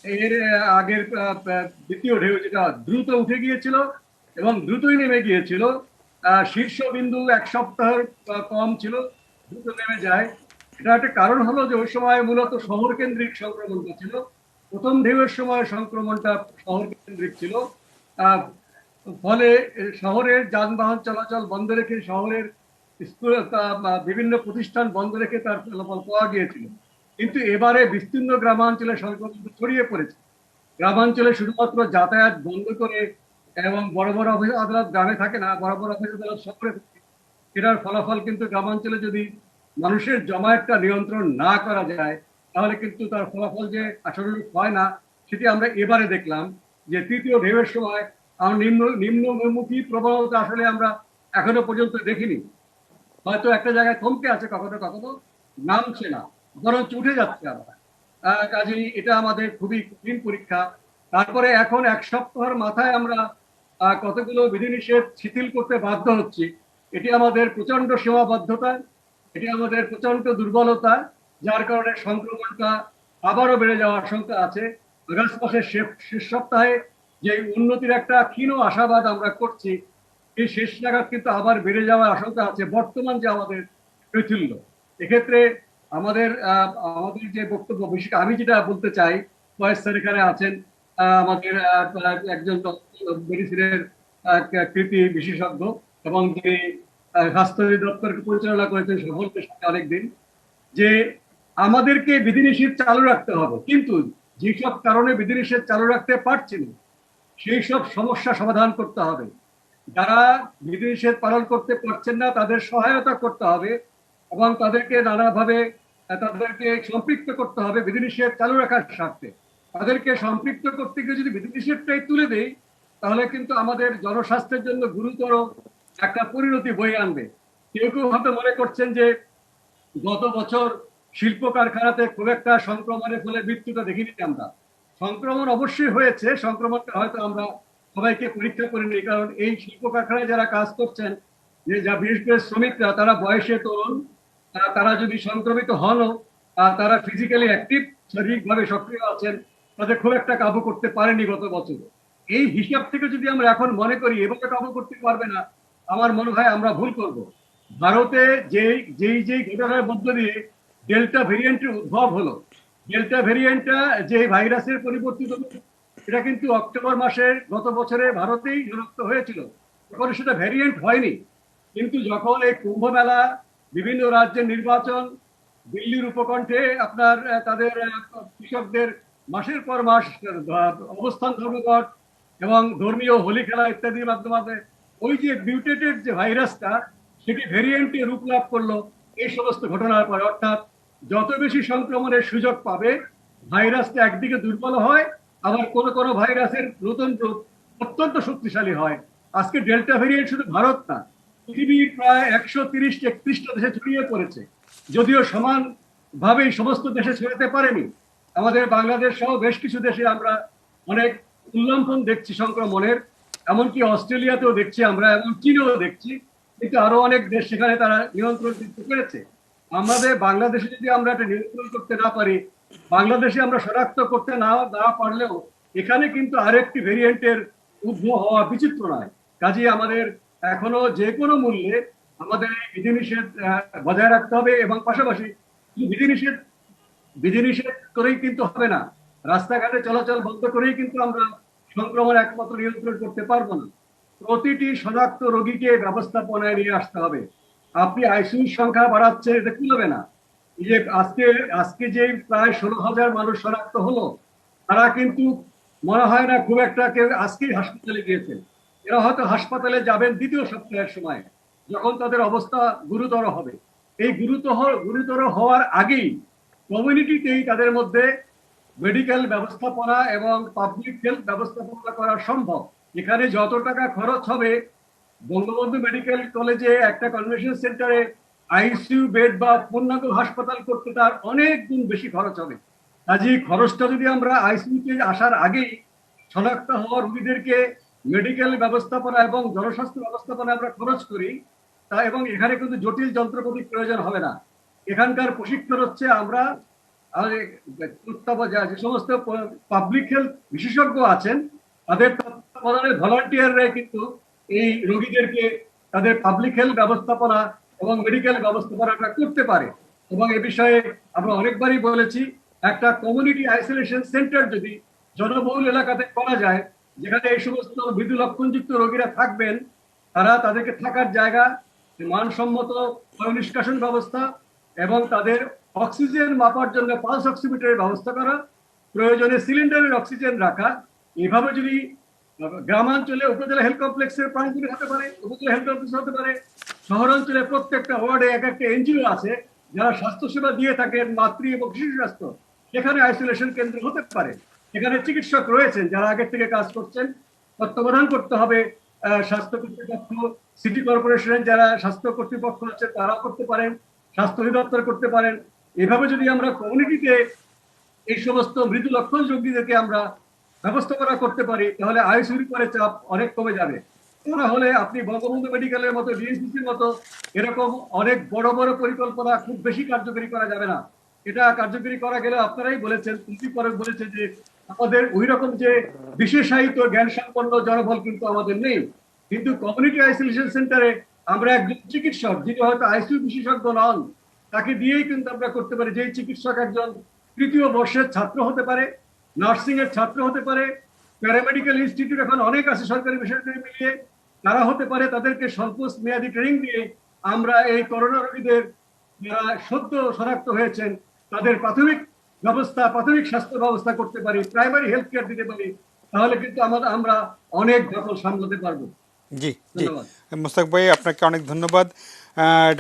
এর আগের দ্বিতীয় ঢেউ যেটা দ্রুত উঠে গিয়েছিল এবং দ্রুতই নেমে গিয়েছিল। শীর্ষবিন্দু 1 সপ্তাহের কম ছিল, দ্রুত নেমে যায়। এটা একটা কারণ হলো যে ওই সময় মূলত শহর কেন্দ্রিক সংক্রমণটা ছিল। প্রথম ঢেউয়ের সময় সংক্রমণটা শহর কেন্দ্রিক ছিল, ফলে শহরের যানবাহন চলাচল বন্ধ রেখে, শহরের স্কুল বিভিন্ন প্রতিষ্ঠান বন্ধ রেখে তার ফলাফল পাওয়া গিয়েছিল। কিন্তু এবারে বিস্তীর্ণ গ্রামাঞ্চলে সংক্রমণ ছড়িয়ে পড়েছে। গ্রামাঞ্চলে শুধুমাত্র যাতায়াত বন্ধ করে এবং বড় বড় অফিস আদালত গ্রামে থাকে না, বড় বড় অফিস আদালত শহরে থাকে। এটার ফলাফল কিন্তু গ্রামাঞ্চলে যদি মানুষের জমায়েতটা নিয়ন্ত্রণ না করা যায় তাহলে কিন্তু তার ফলাফল যে আশানুরূপ হয় না, সেটি আমরা এবারে দেখলাম যে তৃতীয় ঢেউয়ের সময় আমরা নিম্নমুখী প্রবণতা আসলে আমরা এখনো পর্যন্ত দেখিনি। হয়তো একটা জায়গায় থমকে আছে, কখনো কখনো নামছে না, বরঞ্চ উঠে যাচ্ছে আবার। কাজেই এটা আমাদের খুবই কঠিন পরীক্ষা। তারপরে এখন 1 সপ্তাহের মাথায় আমরা কতগুলো বিধিনিষেধ শিথিল করতে বাধ্য হচ্ছি। এটি আমাদের প্রচন্ড সীমাবদ্ধতা, এটি আমাদের প্রচন্ড দুর্বলতা, যার কারণে সংক্রমণটা আবারও বেড়ে যাওয়ার আশঙ্কা আছে। আগস্ট মাসের শেষ সপ্তাহে যে উন্নতির একটা ক্ষীণ আশাবাদ আমরা করছি, এই শেষ নাগাদ কিন্তু আবার বেড়ে যাওয়ার আশঙ্কা আছে বর্তমান যে আমাদের শৈথিল্য। এক্ষেত্রে আমাদের আমাদের যে বক্তব্য, বিশেষ আমি যেটা বলতে চাই, ফয়েজ স্যার এখানে আছেন, আমাদের একজন মেডিসিনের কৃতি বিশেষজ্ঞ এবং যিনি স্বাস্থ্য দপ্তরকে পরিচালনা করেছেন সফলতার সাথে অনেকদিন, যে আমাদেরকে বিধিনিষেধ চালু রাখতে হবে, কিন্তু যেসব কারণে বিধিনিষেধ চালু রাখতে পারছি না সেই সব সমস্যা সমাধান করতে হবে। যারা বিধিনিষেধ পালন করতে পারছেন না তাদের সহায়তা করতে হবে এবং তাদেরকে নানাভাবে তাদেরকে সম্পৃক্ত করতে হবে বিধিনিষেধ চালু রাখার স্বার্থে। তাদেরকে সম্পৃক্ত করতে গিয়ে যদি বিধিনিষেধটাই তুলে দেই তাহলে কিন্তু আমাদের জনস্বাস্থ্যের জন্য গুরুতর একটা পরিণতি বয়ে আনবে। কেউ কেউ হয়তো মনে করছেন যে গত বছর শিল্প কারখানাতে খুব একটা সংক্রমণের ফলে মৃত্যুটা দেখিনি আমরা। সংক্রমণ অবশ্যই হয়েছে, সংক্রমণটা হয়তো আমরা সবাইকে পরীক্ষা করিনি, কারণ এই শিল্প কারখানায় যারা কাজ করছেন, যে যা বিশেষ করে শ্রমিকরা, তারা বয়সে তরুণ, তারা যদি সংক্রমিত হনও তারা ফিজিক্যালি অ্যাক্টিভ, শারীরিকভাবে সক্রিয় আছেন, তাদের খুব একটা কাবু করতে পারেনি গত বছর। এই হিসাব থেকে যদি আমরা এখন মনে করি এভাবে কাবু করতে পারবে না, আমার মনে হয় আমরা ভুল করব। ভারতে যেই ঘটনার মধ্য দিয়ে ডেল্টা ভেরিয়েন্টের উদ্ভব হলো, ডেল্টা ভেরিয়েন্টটা যে ভাইরাসের পরিবর্তিত, এটা কিন্তু অক্টোবর মাসের গত বছরে ভারতেই শনাক্ত হয়েছিল, তখন সেটা ভ্যারিয়েন্ট হয়নি। কিন্তু যখন এই কুম্ভ মেলা, বিভিন্ন রাজ্যের নির্বাচন, দিল্লির উপকণ্ঠে আপনার তাদের কৃষকদের মাসের পর মাস অবস্থান ধর্মঘট এবং ধর্মীয় হোলি খেলা ইত্যাদির মাধ্যমে ওই যে মিউটেটেড যে ভাইরাসটা সেটি ভেরিয়েন্টে রূপ লাভ করলো এই সমস্ত ঘটনার পর। অর্থাৎ যত বেশি সংক্রমণের সুযোগ পাবে ভাইরাসটা একদিকে দুর্বল হয়, আবার কোনো ভাইরাসের নতুন রূপ অত্যন্ত শক্তিশালী হয়। আজকে ডেল্টা ভেরিয়েন্ট শুধু ভারত না, পৃথিবীর প্রায় 130-131টা দেশে ছড়িয়ে পড়েছে, যদিও সমান ভাবেই সমস্ত দেশে ছড়াতে পারেনি। আমাদের বাংলাদেশ সহ বেশ কিছু দেশে আমরা অনেক উল্লম্ফন দেখছি সংক্রমণের, এমনকি অস্ট্রেলিয়াতেও দেখছি আমরা, এবং চীনেও দেখছি। কিন্তু আরো অনেক দেশ সেখানে তারা নিয়ন্ত্রণ করতে পেরেছে। আমাদের বাংলাদেশে যদি আমরা এটা নিয়ন্ত্রণ করতে না পারি, বাংলাদেশে আমরা শনাক্ত করতে না পারলেও এখানে কিন্তু আরেকটি ভেরিয়েন্টের উদ্ভব হওয়া বিচিত্র নয়। কাজেই আমাদের এখনো যে কোনো মূল্যে আমাদের এই বিধিনিষেধ বজায় রাখতে হবে, এবং পাশাপাশি বিধিনিষেধ বিধিনিষেধ করেই কিন্তু হবে না। রাস্তাঘাটে চলাচল বন্ধ করেই কিন্তু আমরা সংক্রমণ একমাত্র নিয়ন্ত্রণ করতে পারবো না। প্রতিটি শনাক্ত রোগীকে ব্যবস্থাপনায় নিয়ে আসতে হবে। আপনি আইসিইউর সংখ্যা বাড়াচ্ছেন, এটা কুলাবে না। এই যে আজকে আজকে যে প্রায় 16,000 মানুষ শনাক্ত হলো, তারা কিন্তু মনে হয় না খুব একটা কেউ আজকেই হাসপাতালে গিয়েছে। এরা হয়তো হাসপাতালে যাবেন দ্বিতীয় সপ্তাহের সময়, যখন তাদের অবস্থা গুরুতর হবে। এই গুরুতর হওয়ার আগেই কমিউনিটিতেই তাদের মধ্যে মেডিকেল ব্যবস্থাপনা এবং পাবলিক হেলথ ব্যবস্থাপনা করা সম্ভব। এখানে যত টাকা খরচ হবে, বঙ্গবন্ধু মেডিকেল কলেজে একটা কনভেনশন সেন্টারে আইসিইউ বেড বা পূর্ণাঙ্গ হাসপাতাল করতে তার অনেক গুণ বেশি খরচ হবে। কাজেই খরচটা যদি আমরা আইসিইউতে আসার আগেই শনাক্ত হওয়া রোগীদেরকে মেডিকেল ব্যবস্থাপনা এবং জনস্বাস্থ্য ব্যবস্থাপনা আমরা খরচ করি, তা এবং এখানে কিন্তু জটিল যন্ত্রপাতির প্রয়োজন হবে না। এখানকার প্রশিক্ষণ হচ্ছে আমরা যে সমস্ত পাবলিক হেলথ বিশেষজ্ঞ আছেন, তাদের তত্ত্বাবধানে ভলান্টিয়াররা কিন্তু এই রোগীদেরকে তাদের পাবলিক হেলথ ব্যবস্থাপনা এবং মেডিকেল ব্যবস্থাপনাটা করতে পারে। এবং এ বিষয়ে আমরা অনেকবারই বলেছি, একটা কমিউনিটি আইসোলেশন সেন্টার যদি জনবহুল এলাকাতে করা যায়, যেখানে এই সমস্ত মৃদু লক্ষণযুক্ত রোগীরা থাকবেন, তাদেরকে থাকার জায়গা, মানসম্মত বায়ু নিষ্কাশন ব্যবস্থা এবং তাদের অক্সিজেন মাপার জন্য পালস অক্সিমিটারের ব্যবস্থা করা, প্রয়োজনে সিলিন্ডারের অক্সিজেন রাখা। এভাবে যদি গ্রামাঞ্চলে উপজেলা হেলথ কমপ্লেক্সের প্রাঙ্গণে হতে পারে, উপজেলা হেলথ কমপ্লেক্স হতে পারে, শহরাঞ্চলে প্রত্যেকটা ওয়ার্ডে এক একটা এনজিও আছে যারা স্বাস্থ্যসেবা দিয়ে থাকেন, মাতৃ এবং শিশু স্বাস্থ্য, সেখানে আইসোলেশন কেন্দ্র হতে পারে। এখানে চিকিৎসক রয়েছেন যারা আগের থেকে কাজ করছেন। তত্ত্বাবধান করতে হবে স্বাস্থ্য কর্তৃপক্ষ, সিটি কর্পোরেশনের যারা স্বাস্থ্য কর্তৃপক্ষ আছে তারা করতে পারেন, স্বাস্থ্য অধিদপ্তর করতে পারেন। এভাবে যদি আমরা কমিউনিটিতে এই সমস্ত মৃদু লক্ষণ রোগীদেরকে আমরা ব্যবস্থাপনা করতে পারি, তাহলে আইসিইউর পরে চাপ অনেক কমে যাবে। তাহলে আপনি বঙ্গবন্ধু মেডিকেলের মতো, ডিএসসিসির মতো এরকম অনেক বড় বড় পরিকল্পনা খুব বেশি কার্যকরী করা যাবে না। এটা কার্যকরী করা গেলে আপনারাই বলেছেন, তুমি পরে বলেছে যে আমাদের ওই রকম যে বিশেষায়িত জ্ঞান সম্পন্ন জনবল কিন্তু আমাদের নেই। কিন্তু কমিউনিটি আইসোলেশন সেন্টারে আমরা একজন চিকিৎসক, যিনি হয়তো আইসিইউ বিশেষজ্ঞ নন, তাকে দিয়েই কিন্তু আমরা করতে পারি। যেই চিকিৎসক একজন তৃতীয় বর্ষের ছাত্র হতে পারে, নার্সিং এর ছাত্র হতে পারে, প্যারামেডিক্যাল ইনস্টিটিউট এখন অনেক আছে সরকারি বেসরকারি মিলিয়ে, তারা হতে পারে। তাদেরকে স্বল্প মেয়াদী ট্রেনিং দিয়ে আমরা এই করোনা রোগীদের যারা সদ্য শনাক্ত হয়েছেন তাদের প্রাথমিক স্বাস্থ্য ব্যবস্থা করতে পারি, প্রাইমারি হেলথ কেয়ার দিতে পারি। তাহলে কিন্তু আমরা অনেক দখল সামলাতে পারবো। জি জি, মোস্তাক ভাই আপনাকে অনেক ধন্যবাদ।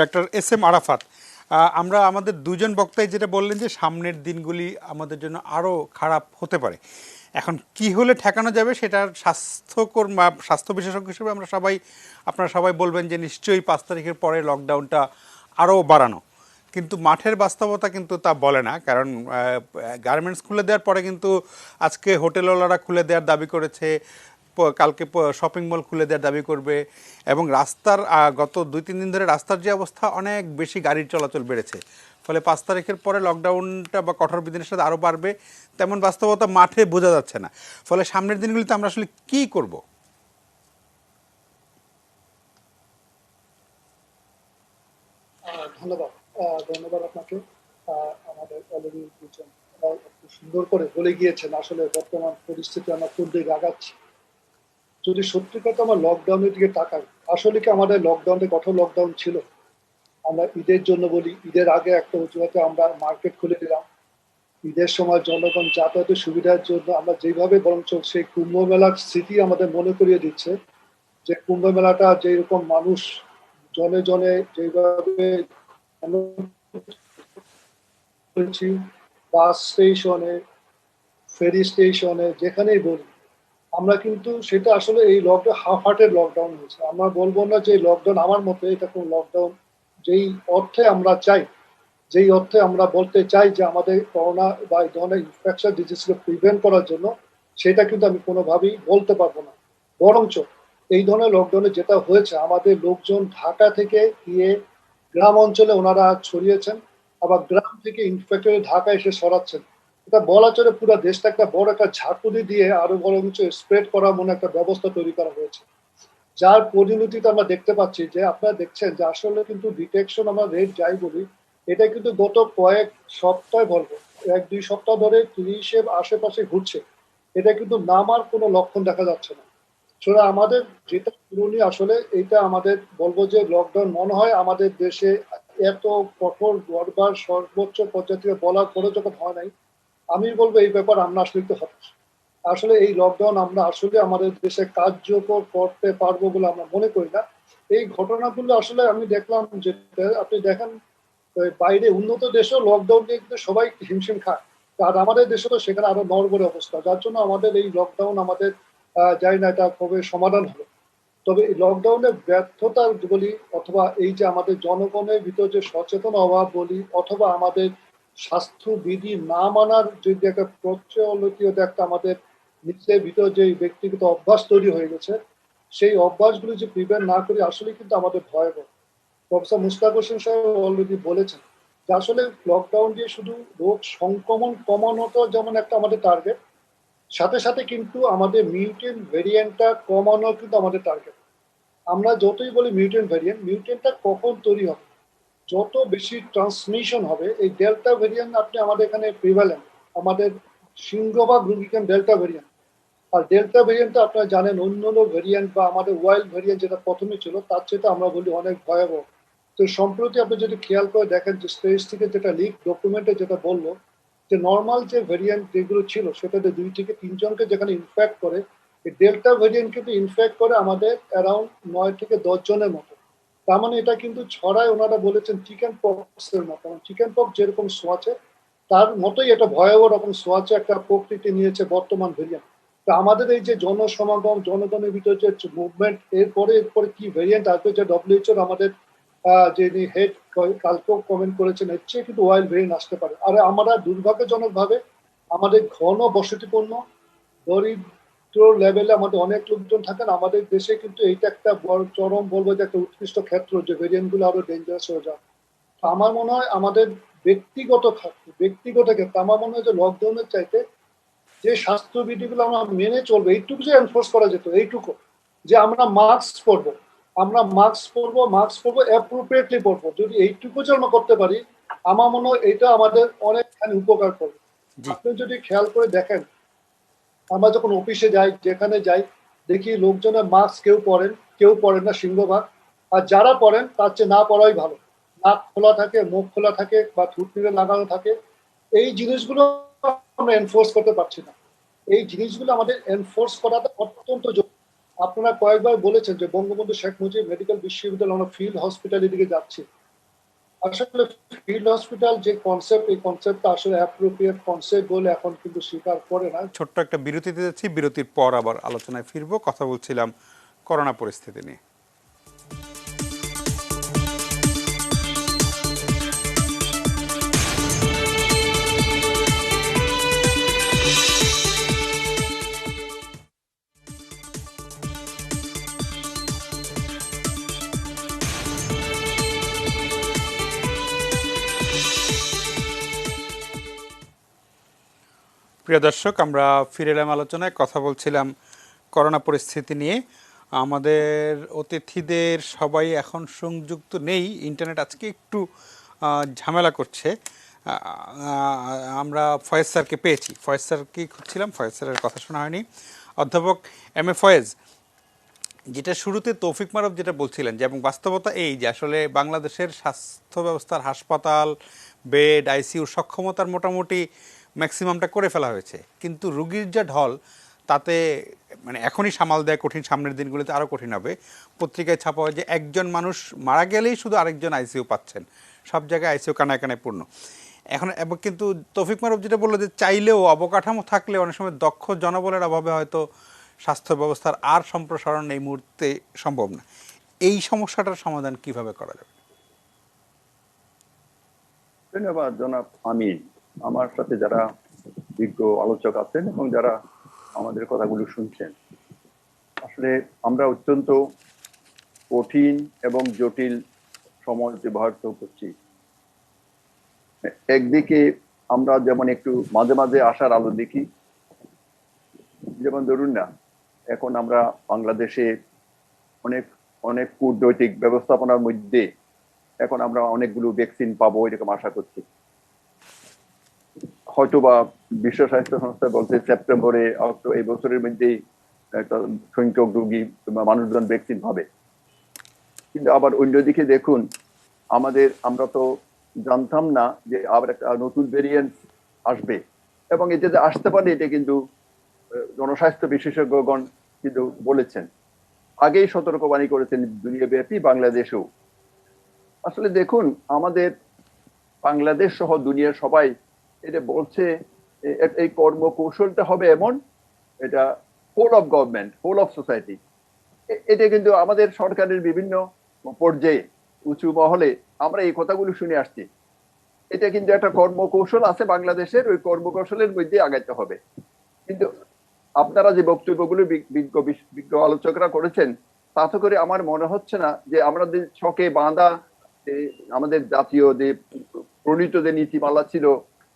ডক্টর এস এম আরাফাত, আমরা আমাদের দুজন বক্তাই যেটা বললেন যে সামনের দিনগুলি আমাদের জন্য আরও খারাপ হতে পারে। এখন কি হলে ঠেকানো যাবে সেটার স্বাস্থ্য বিশেষজ্ঞ হিসেবে আপনারা সবাই বলবেন যে নিশ্চয়ই 5 তারিখের পরে লকডাউনটা আরও বাড়ানো, কিন্তু মাঠের বাস্তবতা কিন্তু তা বলে না। কারণ গার্মেন্টস খুলে দেওয়ার পরে কিন্তু আজকে হোটেলওয়ালারা খুলে দেওয়ার দাবি করেছে, কালকে শপিং মল খুলে দেওয়ার দাবি করবে, এবং রাস্তার গত 2-3 দিন ধরে রাস্তার যে অবস্থা, অনেক বেশি গাড়ির চলাচল বেড়েছে। ফলে 5 তারিখের পরে লকডাউনটা বা কঠোর বিধিনিষেধ সাথে আরও বাড়বে, তেমন বাস্তবতা মাঠে বোঝা যাচ্ছে না। ফলে সামনের দিনগুলিতে আমরা আসলে কী করব? ধন্যবাদ। ধন্যবাদ আপনাকে। আমাদের অলরেডি দুজন সুন্দর করে বলে গিয়েছেন আসলে বর্তমান পরিস্থিতি আমরা কোন দিকে আগাচ্ছি। যদি সত্যি কথা আমার লকডাউনের দিকে তাকাই, আসলে কি আমাদের লকডাউনে কঠোর লকডাউন ছিল? আমরা ঈদের জন্য বলি, ঈদের আগে একটা অজুহাতে আমরা মার্কেট খুলে দিলাম। ঈদের সময় জনগণ যাতায়াতের সুবিধার জন্য আমরা যেভাবে বরঞ্চ সেই কুম্ভ মেলার স্মৃতি আমাদের মনে করিয়ে দিচ্ছে যে কুম্ভ মেলাটা যেরকম মানুষ জনে জনে যেভাবে বাস স্টেশনে, ফেরি স্টেশনে, যেখানেই বলি আমরা কিন্তু সেটা আসলে এই লকডাউন হাফ হার্টেড লকডাউন হয়েছে। আমরা বলবো না যে লকডাউন আমার মতে এটা কোন লকডাউন যেই অর্থে আমরা চাই, যেই অর্থে আমরা বলতে চাই যে আমাদের করোনা বা এই ধরনের ইনফেকশন ডিজিজকে প্রিভেন্ট করার জন্য, সেটা কিন্তু আমি কোনোভাবেই বলতে পারবো না। বরঞ্চ এই ধরনের লকডাউনে যেটা হয়েছে, আমাদের লোকজন ঢাকা থেকে গিয়ে গ্রাম অঞ্চলে ওনারা ছড়িয়েছেন, আবার গ্রাম থেকে ইনফেক্টেড ঢাকা এসে সরাচ্ছেন। এটা বলা চলে পুরো দেশটা একটা বড় একটা ঝাঁকুনি দিয়ে আরো বড় কিছু স্প্রেড করার মনে একটা ব্যবস্থা তৈরি করা হয়েছে, যার পরিণতিতে আমরা দেখতে পাচ্ছি যে আপনারা দেখছেন যে আসলে কিন্তু ডিটেকশন আমরা রেট যাই বলি, এটা কিন্তু গত কয়েক সপ্তাহ বলবো 1-2 সপ্তাহ ধরে 30-এর আশেপাশে ঘুরছে। এটা কিন্তু নামার কোনো লক্ষণ দেখা যাচ্ছে না। সুতরাং আমাদের যেটা করণীয় আসলে এটা আমাদের বলবো যে লকডাউন মনে হয় আমাদের দেশে এত কঠোর গড়বার সর্বোচ্চ পর্যায়ে থেকে বলার পরে যখন হয় নাই, আমি বলবো এই ব্যাপার আমরা আসলে একটু হতাশ। আসলে এই লকডাউন আমরা আসলে আমাদের দেশে কার্যকর করতে পারবো বলে আমরা মনে করি না। এই ঘটনাগুলো আসলে আমি দেখলাম যে আপনি দেখেন বাইরে উন্নত দেশেও লকডাউন নিয়ে কিন্তু সবাই হিমশিম খায়, আর আমাদের দেশে তো সেখানে আরো নড়বড়ে অবস্থা, যার জন্য আমাদের এই লকডাউন আমাদের জানি না এটা কবে সমাধান হবে। তবে এই লকডাউনের ব্যর্থতা বলি, অথবা এই যে আমাদের জনগণের ভিতর যে সচেতন অভাব বলি, অথবা আমাদের স্বাস্থ্যবিধি না মানার যে একটা প্রচলিত একটা আমাদের নিজের ভিতর যে ব্যক্তিগত অভ্যাস তৈরি হয়ে গেছে, সেই অভ্যাসগুলি যে প্রিভেন্ট না করি আসলে কিন্তু আমাদের ভয়াবহ। প্রফেসর মুশতাক হোসেন সাহেব অলরেডি বলেছেন যে আসলে লকডাউন দিয়ে শুধু রোগ সংক্রমণ কমানোটা যেমন একটা আমাদের টার্গেট, সাথে সাথে কিন্তু আমাদের মিউটেন্ট ভেরিয়েন্টটা কমানো কিন্তু আমাদের টার্গেট। আমরা যতই বলি মিউটেন্ট ভেরিয়েন্ট, মিউটেন্টটা কখন তৈরি হবে, যত বেশি ট্রান্সমিশন হবে এই ডেল্টা ভেরিয়েন্ট, আপনি আমাদের এখানে প্রিভ্যালেন্ট, আমাদের সিংহভাগ রোগী কেন ডেল্টা ভেরিয়েন্ট। আর ডেল্টা ভেরিয়েন্টটা আপনারা জানেন অন্য অন্য ভেরিয়েন্ট বা আমাদের ওয়াইল্ড ভেরিয়েন্ট যেটা প্রথমে ছিল তার চেয়ে আমরা বলি অনেক ভয়াবহ। তো সম্প্রতি আপনি যদি খেয়াল করে দেখেন যে স্পেস থেকে যেটা লিক ডকুমেন্টে যেটা বললো যে নর্মাল যে ভেরিয়েন্ট যেগুলো ছিল সেটাতে 2 থেকে 3 জনকে যেখানে ইনফ্যাক্ট করে, এই ডেল্টা ভেরিয়েন্ট কিন্তু ইনফ্যাক্ট করে আমাদের অ্যারাউন্ড 9 থেকে 10 জনের মতো। তার মানে এটা কিন্তু ছড়ায়, ওনারা বলেছেন চিকেন পক্স এর মতো, চিকেন পক্স যেরকম ছোঁয়াচে তার মতোই এটা ভয়াবহ রকম ছোঁয়াচে একটা প্রকৃতি নিয়েছে বর্তমান ভেরিয়েন্ট। তা আমাদের এই যে জনসমাগম, জনগণের ভিতরে যে মুভমেন্ট, এরপরে কি ভেরিয়েন্ট আসবে, যে ডব্লিউএইচওর আমাদের যিনি হেড কালকেও কমেন্ট করেছেন, এর চেয়ে কিন্তু ওয়াইল্ড ভেরিয়েন্ট আসতে পারে। আর আমরা দুর্ভাগ্যজনক ভাবে আমাদের ঘন বসতিপূর্ণ দরিদ্র লেভেলে আমাদের অনেক লোকজন থাকেন, আমাদের দেশে কিন্তু এইটা একটা বড় চরম বলবো যে একটা উৎকৃষ্ট ক্ষেত্র যে ভেরিয়েন্ট গুলো আরো ডেঞ্জারাস হয়ে যায়। তো আমার মনে হয় আমাদের ব্যক্তিগত ক্ষেত্রে আমার মনে হয় যে লকডাউনের চাইতে যে স্বাস্থ্যবিধিগুলো আমরা মেনে চলবো, এইটুকু যে এনফোর্স করা যেত, এইটুকু যে আমরা মাস্ক পরবো অ্যাপ্রোপ্রিয়েটলি পরবো, যদি এইটুকু যে আমরা করতে পারি আমার মনে হয় এটা আমাদের অনেকখানি উপকার করবে। জি। আপনি যদি খেয়াল করে দেখেন, আমরা যখন অফিসে যাই যেখানে যাই দেখি লোকজনের মাস্ক কেউ পরেন না সিংহভাগ, আর যারা পরেন তার চেয়ে না পরাই ভালো। নাক খোলা থাকে, মুখ খোলা থাকে বা থুতনিতে লাগানো থাকে, এই জিনিসগুলো আমরা এনফোর্স করতে পারছি না। এই জিনিসগুলো আমাদের এনফোর্স করাটা অত্যন্ত জরুরি। আপনারা কয়েকবার বলেছেন যে বঙ্গবন্ধু শেখ মুজিব মেডিকেল বিশ্ববিদ্যালয় আমরা ফিল্ড হসপিটালের দিকে যাচ্ছি। আসলে ফিল্ড হসপিটাল যে কনসেপ্ট, এই কনসেপ্টটা আসলে অ্যাপ্রোপ্রিয়েট কনসেপ্ট বলে এখন কিন্তু স্বীকার করে না। ছোট্ট একটা বিরতিতে যাচ্ছি, বিরতির পর আবার আলোচনায় ফিরবো। কথা বলছিলাম করোনা পরিস্থিতি নিয়ে। প্রিয় দর্শক, আমরা ফিরে এলাম আলোচনায়। কথা বলছিলাম করোনা পরিস্থিতি নিয়ে। আমাদের অতিথিদের সবাই এখন সংযুক্ত নেই, ইন্টারনেট আজকে একটু ঝামেলা করছে। আমরা ফয়েজ স্যারকে পেয়েছি, ফয়েজ স্যারকে খুঁজছিলাম, ফয়েজ স্যারের কথা শোনা হয়নি। অধ্যাপক এম এ ফয়েজ, যেটা শুরুতে তৌফিক মারুফ যেটা বলছিলেন যে, এবং বাস্তবতা এই যে আসলে বাংলাদেশের স্বাস্থ্য ব্যবস্থার হাসপাতাল, বেড, আইসিইউ সক্ষমতার মোটামুটি ম্যাক্সিমামটা করে ফেলা হয়েছে, কিন্তু রুগীর যা ঢল তাতে মানে এখনই সামাল দেয় কঠিন, সামনের দিনগুলোতে আরও কঠিন হবে। পত্রিকায় ছাপা হয় যে একজন মানুষ মারা গেলেই শুধু আরেকজন আইসিইউ পাচ্ছেন, সব জায়গায় আইসিইউ কানায় কানায় পূর্ণ এখন। এবং কিন্তু তৌফিক মারুফ যেটা বললো যে চাইলেও অবকাঠামো থাকলে অনেক সময় দক্ষ জনবলের অভাবে হয়তো স্বাস্থ্য ব্যবস্থার আর সম্প্রসারণ এই মুহূর্তে সম্ভব না। এই সমস্যাটার সমাধান কিভাবে করা যাবে? ধন্যবাদ জনাব আমিন। আমার সাথে যারা বিজ্ঞ আলোচক আছেন এবং যারা আমাদের কথাগুলো শুনছেন, আসলে আসলে আমরা অত্যন্ত কঠিন এবং জটিল সময় ব্যবহার করছি। একদিকে আমরা যেমন একটু মাঝে মাঝে আশার আলো দেখি, যেমন ধরুন না, এখন আমরা বাংলাদেশে অনেক অনেক কূটনৈতিক ব্যবস্থাপনার মধ্যে এখন আমরা অনেকগুলো ভ্যাকসিন পাবো এরকম আশা করছি। হয়তোবা বিশ্ব স্বাস্থ্য সংস্থা বলছে সেপ্টেম্বরে এই বছরের মধ্যেই একটা সংখ্যক রোগী মানুষজন ভ্যাকসিন পাবে। কিন্তু আবার অন্যদিকে দেখুন, আমরা তো জানতাম না যে আবার একটা নতুন ভেরিয়েন্ট আসবে, এবং এটা যে আসতে পারে এটা কিন্তু জনস্বাস্থ্য বিশেষজ্ঞগণ কিন্তু বলেছেন, আগেই সতর্কবাণী করেছেন দুনিয়াব্যাপী, বাংলাদেশেও। আসলে দেখুন, আমাদের বাংলাদেশ সহ দুনিয়ার সবাই এটা বলছে, এই কর্মকৌশলটা হবে এমন, এটা whole of government, whole of society. এটা কিন্তু আমাদের সরকারের বিভিন্ন পর্যায়ে উঁচু মহলে আমরা এই কথাগুলো শুনে আসছি। এটা কিন্তু একটা কর্মকৌশল আছে বাংলাদেশের, ওই কর্মকৌশলের মধ্যে আগাইতে হবে। কিন্তু আপনারা যে বক্তব্যগুলো বিজ্ঞ আলোচকরা করেছেন, তাতে করে আমার মনে হচ্ছে না যে আমাদের ছকে বাঁধা আমাদের জাতীয় যে প্রণীত যে নীতিমালা ছিল,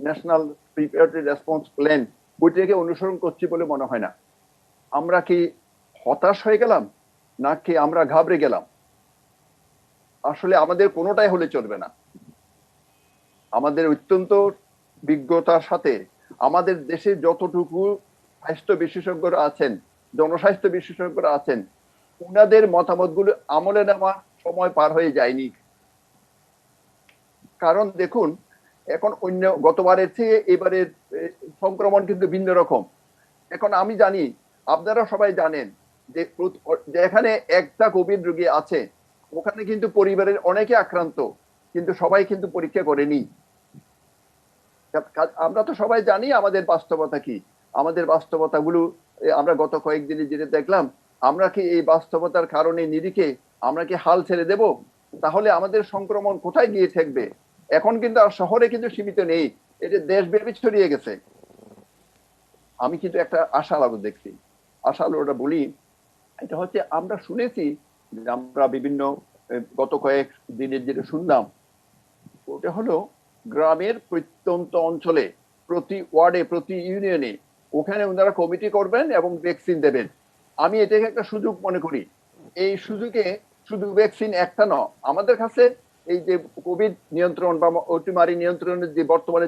ন্যাশনাল প্রিপারেটরি রেসপন্স প্ল্যান, ওইটাকে অনুসরণ করছি বলে মনে হয় না। আমরা কি হতাশ হয়ে গেলাম, নাকি আমরা ঘাবড়ে গেলাম? আসলে আমাদের কোনোটাই হলে চলবে না। আমাদের অত্যন্ত বিজ্ঞতার সাথে আমাদের দেশে যতটুকু স্বাস্থ্য বিশেষজ্ঞরা আছেন, জনস্বাস্থ্য বিশেষজ্ঞরা আছেন, ওনাদের মতামতগুলো আমলে নেওয়ার সময় পার হয়ে যায়নি। কারণ দেখুন, এখন গতবারের থেকে এবারের সংক্রমণ কিন্তু ভিন্ন রকম। এখন আমি জানি, আপনারা সবাই জানেন যে যেখানে একটা কোভিড রোগী আছে, ওখানে কিন্তু পরিবারের অনেকে আক্রান্ত, কিন্তু সবাই কিন্তু পরীক্ষা করেনি। আমরা তো সবাই জানি আমাদের বাস্তবতা কি। আমাদের বাস্তবতাগুলো আমরা গত কয়েকদিনে যেটা দেখলাম, আমরা কি এই বাস্তবতার কারণে নিরিখে আমরা কি হাল ছেড়ে দেব? তাহলে আমাদের সংক্রমণ কোথায় গিয়ে ঠেকবে? এখন কিন্তু আর শহরে কিন্তু সীমিত নেই, এটা দেশব্যাপী ছড়িয়ে গেছে। আমি কিন্তু একটা আশা আলো দেখছি। আশা আলোটা বলি, এটা হচ্ছে আমরা শুনেছি যে আমরা বিভিন্ন গত কয়েক দিনের যেটা শুনলাম, ওটা হলো গ্রামের প্রত্যন্ত অঞ্চলে, প্রতি ওয়ার্ডে, প্রতি ইউনিয়নে, ওখানে ওনারা কমিটি করবেন এবং ভ্যাকসিন দেবেন। আমি এটাকে একটা সুযোগ মনে করি। এই সুযোগে শুধু ভ্যাকসিন একটা নয়, আমাদের কাছে এই যে কোভিড নিয়ন্ত্রণ বা অতিমারি নিয়ন্ত্রণের যে বর্তমানে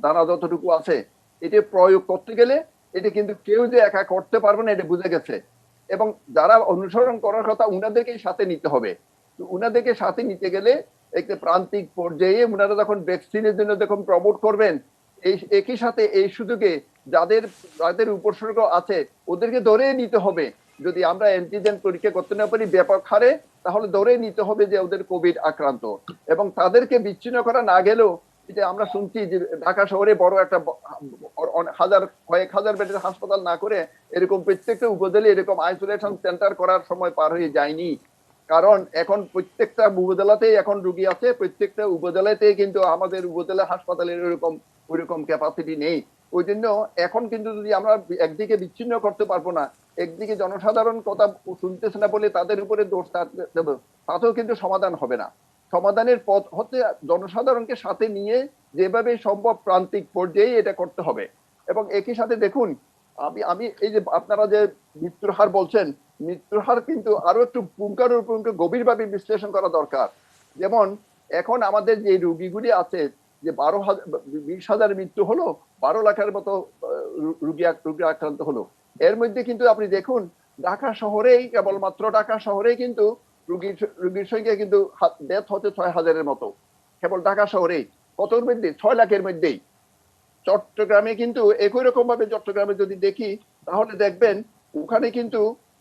জানা যতটুকু আছে, এটা প্রয়োগ করতে গেলে এটা কিন্তু কেউ যে একা করতে পারবে না, এটা বুঝে গেছে। এবং যারা অনুসরণ করার কথা, উনাদেরকেই সাথে নিতে হবে। উনাদেরকে সাথে নিতে গেলে একটা প্রান্তিক পর্যায়ে উনারা যখন ভ্যাকসিনের জন্য যখন প্রমোট করবেন, এই একই সাথে এই সুযোগে যাদের উপসর্গ আছে ওদেরকে ধরে নিতে হবে। যদি আমরা অ্যান্টিজেন পরীক্ষা করতে না পারি ব্যাপক হারে, তাহলে ধরে নিতে হবে যে ওদের কোভিড আক্রান্ত, এবং তাদেরকে বিচ্ছিন্ন করা না গেলেও, এটা আমরা শুনছি যে ঢাকা শহরে বড় একটা কয়েক হাজার বেডের হাসপাতাল না করে এরকম প্রত্যেকটা উপজেলায় এরকম আইসোলেশন সেন্টার করার সময় পার হয়ে যায়নি। কারণ এখন প্রত্যেকটা উপজেলাতেই এখন রুগী আছে, প্রত্যেকটা উপজেলাতেই কিন্তু আমাদের উপজেলা হাসপাতালের ওইরকম ক্যাপাসিটি নেই। ওই জন্য এখন কিন্তু যদি আমরা একদিকে বিচ্ছিন্ন করতে পারবো না, একদিকে জনসাধারণ কথা শুনতেছে না বলে তাদের উপরে দোষ দেব, তাতেও কিন্তু সমাধান হবে না। সমাধানের পথ হচ্ছে জনসাধারণকে সাথে নিয়ে যেভাবে সম্ভব প্রান্তিক পর্যায়ে এটা করতে হবে। এবং একই সাথে দেখুন, আমি এই যে আপনারা যে মৃত্যুর হার বলছেন, মৃত্যুর হার কিন্তু আরো একটু পুঙ্খানুপুঙ্খ গভীরভাবে বিশ্লেষণ করা দরকার। যেমন এখন আমাদের যে রোগীগুলি আছে, যে 20,000 মৃত্যু হলো, 12 লাখের মতো রোগী আক্রান্ত হলো। এর মধ্যে কিন্তু আপনি দেখুন, ঢাকা শহরেই, কেবলমাত্র ঢাকা শহরেই কিন্তু রোগীর সংখ্যা কিন্তু ডেথ হচ্ছে 6,000-এর মতো, কেবল ঢাকা শহরেই। কতর মধ্যে? 6 লাখের মধ্যেই। চট্টগ্রামে কিন্তু একই রকম ভাবে, চট্টগ্রামে যদি দেখি তাহলে দেখবেন ওখানে কিন্তু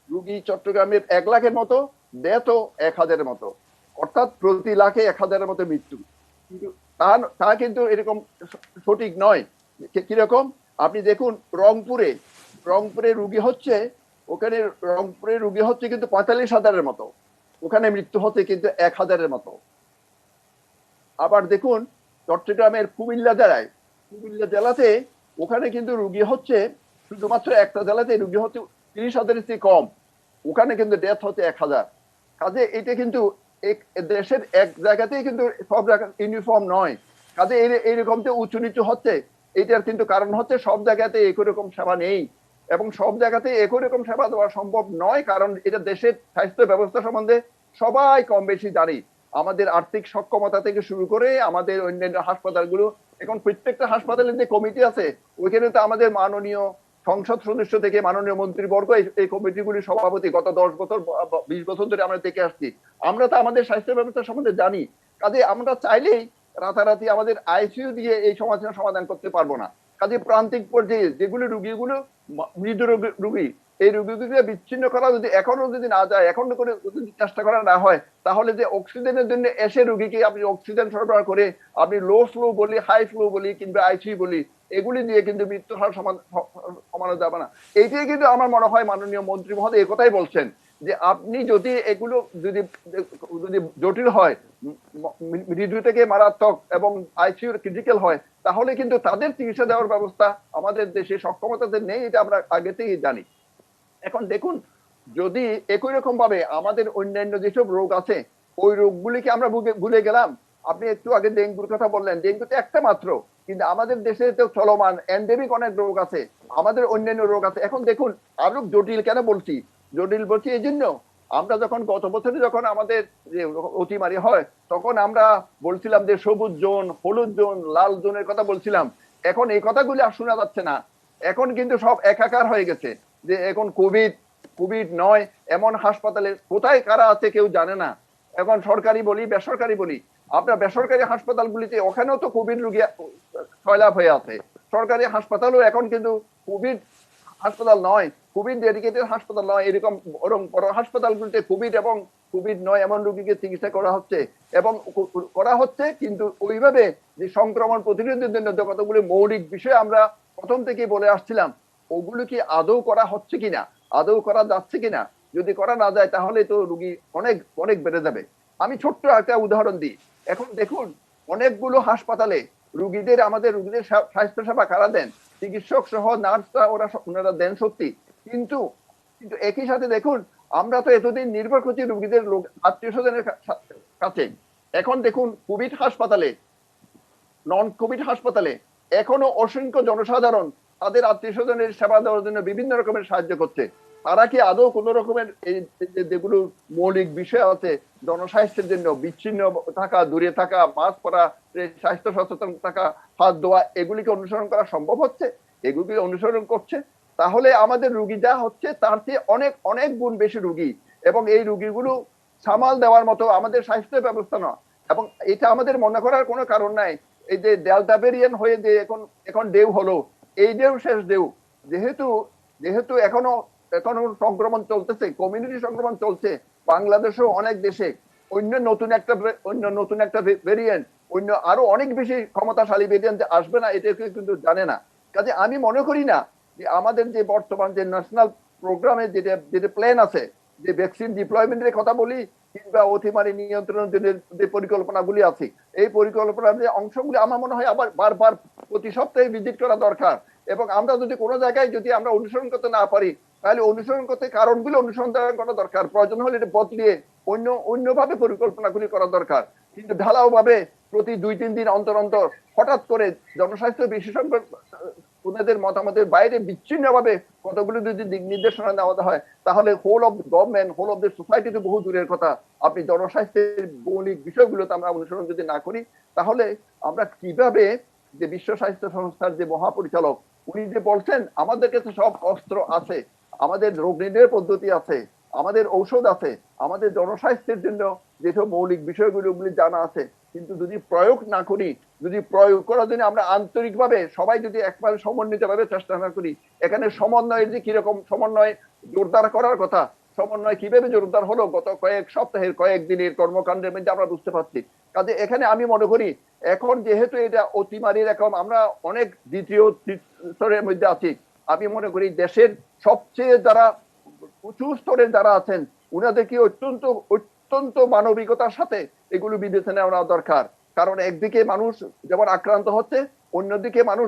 রুগী চট্টগ্রামের 1 লাখের মতো, ডেথও 1,000-এর মতো, অর্থাৎ প্রতি লাখে 1,000-এর মতো মৃত্যু। কিন্তু তা কিন্তু এরকম সঠিক নয়। কিরকম? আপনি দেখুন, রংপুরে রুগী হচ্ছে, ওখানে রংপুরে রুগী হচ্ছে কিন্তু 45,000-এর মতো, ওখানে মৃত্যু হচ্ছে কিন্তু 1,000-এর মতো। আবার দেখুন চট্টগ্রামের কুমিল্লা জেলাতে ওখানে কিন্তু রুগী হচ্ছে, শুধুমাত্র একটা জেলাতে রুগী হচ্ছে 30,000-এর চেয়ে কম, ওখানে কিন্তু ডেথ হচ্ছে 1000। কাজে এটা কিন্তু দেশের এক জায়গাতেই কিন্তু সব জায়গা ইউনিফর্ম নয়। কাজে এইরকম যে উঁচু নিচু হচ্ছে, এটার কিন্তু কারণ হচ্ছে সব জায়গাতে একই রকম সেবা নেই, এবং সব জায়গাতে একই রকম সেবা দেওয়া সম্ভব নয়, কারণ এটা দেশের স্বাস্থ্য ব্যবস্থা সম্বন্ধে সবাই কম বেশি জানি। আমাদের আর্থিক সক্ষমতা থেকে শুরু করে আমাদের অন্যান্য হাসপাতালগুলো, এখন প্রত্যেকটা হাসপাতালের যে কমিটি আছে ওইখানে তো আমাদের মাননীয় সংসদ সদস্য থেকে মাননীয় মন্ত্রীবর্গ এই কমিটিগুলির সভাপতি গত 10 বছর 20 বছর ধরে আমরা দেখে আসছি। আমরা তো আমাদের স্বাস্থ্য ব্যবস্থা সম্বন্ধে জানি। কাজে আমরা চাইলেই রাতারাতি আমাদের আইসিইউ দিয়ে এই সমস্যার সমাধান করতে পারবো না। কাজে প্রান্তিক পর্যায়ে যেগুলো রুগীগুলো মৃদু রুগী, এই রুগীগুলো বিচ্ছিন্ন করা যদি এখনো যদি না যায়, এখনো করে যদি চেষ্টা করা না হয়, তাহলে যে অক্সিজেনের জন্য এসে রুগীকে আপনি অক্সিজেন সরবরাহ করে আপনি লো ফ্লো বলি, হাই ফ্লো বলি কিংবা আইসিইউ বলি, এগুলি দিয়ে কিন্তু মৃত্যুর হার কমানো যাবে না। এইটাই কিন্তু আমার মনে হয় মাননীয় মন্ত্রী মহোদয় এই কথাই বলছেন যে আপনি যদি এগুলো যদি যদি জটিল হয়, মৃদু থেকে মারাত্মক এবং আইসিইউ ক্রিটিক্যাল হয়, তাহলে কিন্তু তাদের চিকিৎসা দেওয়ার ব্যবস্থা আমাদের দেশে সক্ষমতাতে নেই, এটা আমরা আগে থেকেই জানি। এখন দেখুন, যদি একই রকম ভাবে আমাদের অন্যান্য যেসব রোগ আছে ওই রোগগুলিকে আমরা ভুলে গেলাম। আপনি একটু আগে ডেঙ্গুর কথা বললেন, ডেঙ্গু তো একটা মাত্র, কিন্তু আমাদের দেশে তো চলমান এন্ডেমিক অনেক রোগ আছে, আমাদের অন্যান্য রোগ আছে। এখন দেখুন, আরো জটিল কেন বলছি, জটিল বলছি এই জন্য, আমরা যখন গত বছরে যখন আমাদের যে অতিমারি হয় তখন আমরা বলছিলাম যে সবুজ জোন, হলুদ জোন, লাল জোনের কথা বলছিলাম। এখন এই কথাগুলি আর শোনা যাচ্ছে না, এখন কিন্তু সব একাকার হয়ে গেছে। যে এখন কোভিড নয় এমন হাসপাতালে কোথায় কারা আছে কেউ জানে না। এখন সরকারি বলি বেসরকারি বলি, আপনার বেসরকারি হাসপাতালগুলিতে ওখানেও তো কোভিড রোগী সয়লাভ হয়ে আছে। সরকারি হাসপাতালও এখন কিন্তু কোভিড হাসপাতাল নয়, কোভিড ডেডিকেটেড হাসপাতাল নয়, এরকম বরং বড় হাসপাতালগুলিতে কোভিড এবং কোভিড নয় এমন রোগীকে চিকিৎসা করা হচ্ছে, এবং করা হচ্ছে কিন্তু ওইভাবে যে সংক্রমণ প্রতিরোধের জন্য যে কতগুলি মৌলিক বিষয় আমরা প্রথম থেকে বলে আসছিলাম, ওগুলো কি আদৌ করা হচ্ছে কিনা, আদৌ করা যাচ্ছে কিনা। যদি করা না যায় তাহলে তো রোগী অনেক অনেক বেড়ে যাবে। আমি ছোট্ট একটা উদাহরণ দিই। এখন দেখুন, অনেকগুলো হাসপাতালে আমাদের রোগীদের স্বাস্থ্য সেবা কারা দেন, চিকিৎসক সহ নার্সরা, ওনারা দেন সত্যি, কিন্তু একই সাথে দেখুন আমরা তো এতদিন নির্ভর করছি রোগীদের আত্মীয় স্বজনের কাছে। এখন দেখুন কোভিড হাসপাতালে, নন কোভিড হাসপাতালে এখনো অসংখ্য জনসাধারণ তাদের আত্মীয় স্বজনের সেবা দেওয়ার জন্য বিভিন্ন রকমের সাহায্য করছে। তারা কি আদৌ কোন রকমের এই যেগুলো মৌলিক বিষয় আছে জনস্বাস্থ্যের জন্য, বিচ্ছিন্ন থাকা, দূরে থাকা, মাস্ক পরা, স্বাস্থ্য সচেতন থাকা, হাত ধোয়া, এগুলিকে অনুসরণ করা সম্ভব হচ্ছে? এগুলি অনুসরণ করছে, তাহলে আমাদের রুগী যা হচ্ছে তার চেয়ে অনেক অনেক গুণ বেশি রুগী, এবং এই রুগীগুলো সামাল দেওয়ার মতো আমাদের স্বাস্থ্য ব্যবস্থা নয়। এবং এটা আমাদের মনে করার কোনো কারণ নাই। এই যে ডেল্টা ভেরিয়েন্ট হয়ে যে এখন ঢেউ হলো, এই ঢেউ শেষ ঢেউ, যেহেতু এখনো সংক্রমণ চলতেছে, কমিউনিটি সংক্রমণ চলছে বাংলাদেশেও অনেক দেশে, অন্য নতুন একটা ভেরিয়েন্ট, অন্য আরো অনেক বেশি ক্ষমতাশালী ভেরিয়েন্ট আসবে না, এটা কিন্তু জানে না। কাজে আমি মনে করি না যে আমাদের যে বর্তমান যে ন্যাশনাল প্রোগ্রামে যেটা প্ল্যান আছে, যে ভ্যাকসিন ডিপ্লয়মেন্টের কথা বলি কিংবা অতিমারি নিয়ন্ত্রণের জন্য যে পরিকল্পনাগুলি আছে, এই পরিকল্পনার যে অংশগুলি আমার মনে হয় আবার বারবার প্রতি সপ্তাহে ভিজিট করা দরকার। এবং আমরা যদি কোনো জায়গায় যদি আমরা অনুসরণ করতে না পারি, তাহলে অনুসরণ করতে কারণগুলো অনুসন্ধান করা দরকার, প্রয়োজন হলে এটা বদলিয়ে অন্যভাবে পরিকল্পনাগুলি করা দরকার। কিন্তু ঢালাও ভাবে প্রতি 2-3 দিন অন্তর অন্তর হঠাৎ করে জনস্বাস্থ্য বিশেষজ্ঞ ওনাদের মতামতের বাইরে বিচ্ছিন্নভাবে কতগুলো যদি দিক নির্দেশনা নেওয়া হয়, তাহলে whole of government, whole of the society তো বহু দূরের কথা। আপনি জনস্বাস্থ্যের মৌলিক বিষয়গুলোতে আমরা অনুসরণ যদি না করি, তাহলে আমরা কিভাবে, যে বিশ্ব স্বাস্থ্য সংস্থার যে মহাপরিচালক উনি যে বলছেন আমাদের কাছে সব অস্ত্র আছে, আমাদের রোগ নির্ণয়ের পদ্ধতি আছে, আমাদের ঔষধ আছে, আমাদের জনস্বাস্থ্যের জন্য যেসব মৌলিক বিষয়গুলো জানা আছে, কিন্তু যদি প্রয়োগ না করি, যদি প্রয়োগ করার জন্য আমরা আন্তরিকভাবে সবাই যদি একবারে সমন্বিতভাবে চেষ্টা না করি, এখানে সমন্বয়ের যে কিরকম সমন্বয় জোরদার করার কথা, সমন্বয় কিভাবে জোরদার হলো গত কয়েক সপ্তাহের কয়েক দিনের কর্মকাণ্ডের মধ্যে আমরা বুঝতে পারছি। কাজে এখানে আমি মনে করি এখন যেহেতু এটা অতিমারির এখন আমরা অনেক দ্বিতীয় স্তরের মধ্যে আছি, আমি মনে করি দেশের সবচেয়ে যারা উঁচু স্তরের যারা আছেন উনাদেরকে অত্যন্ত মানবিকতার সাথে এগুলো বিবেচনা নেওয়া দরকার। কারণ একদিকে মানুষ যেমন আক্রান্ত হচ্ছে, অন্যদিকে মানুষ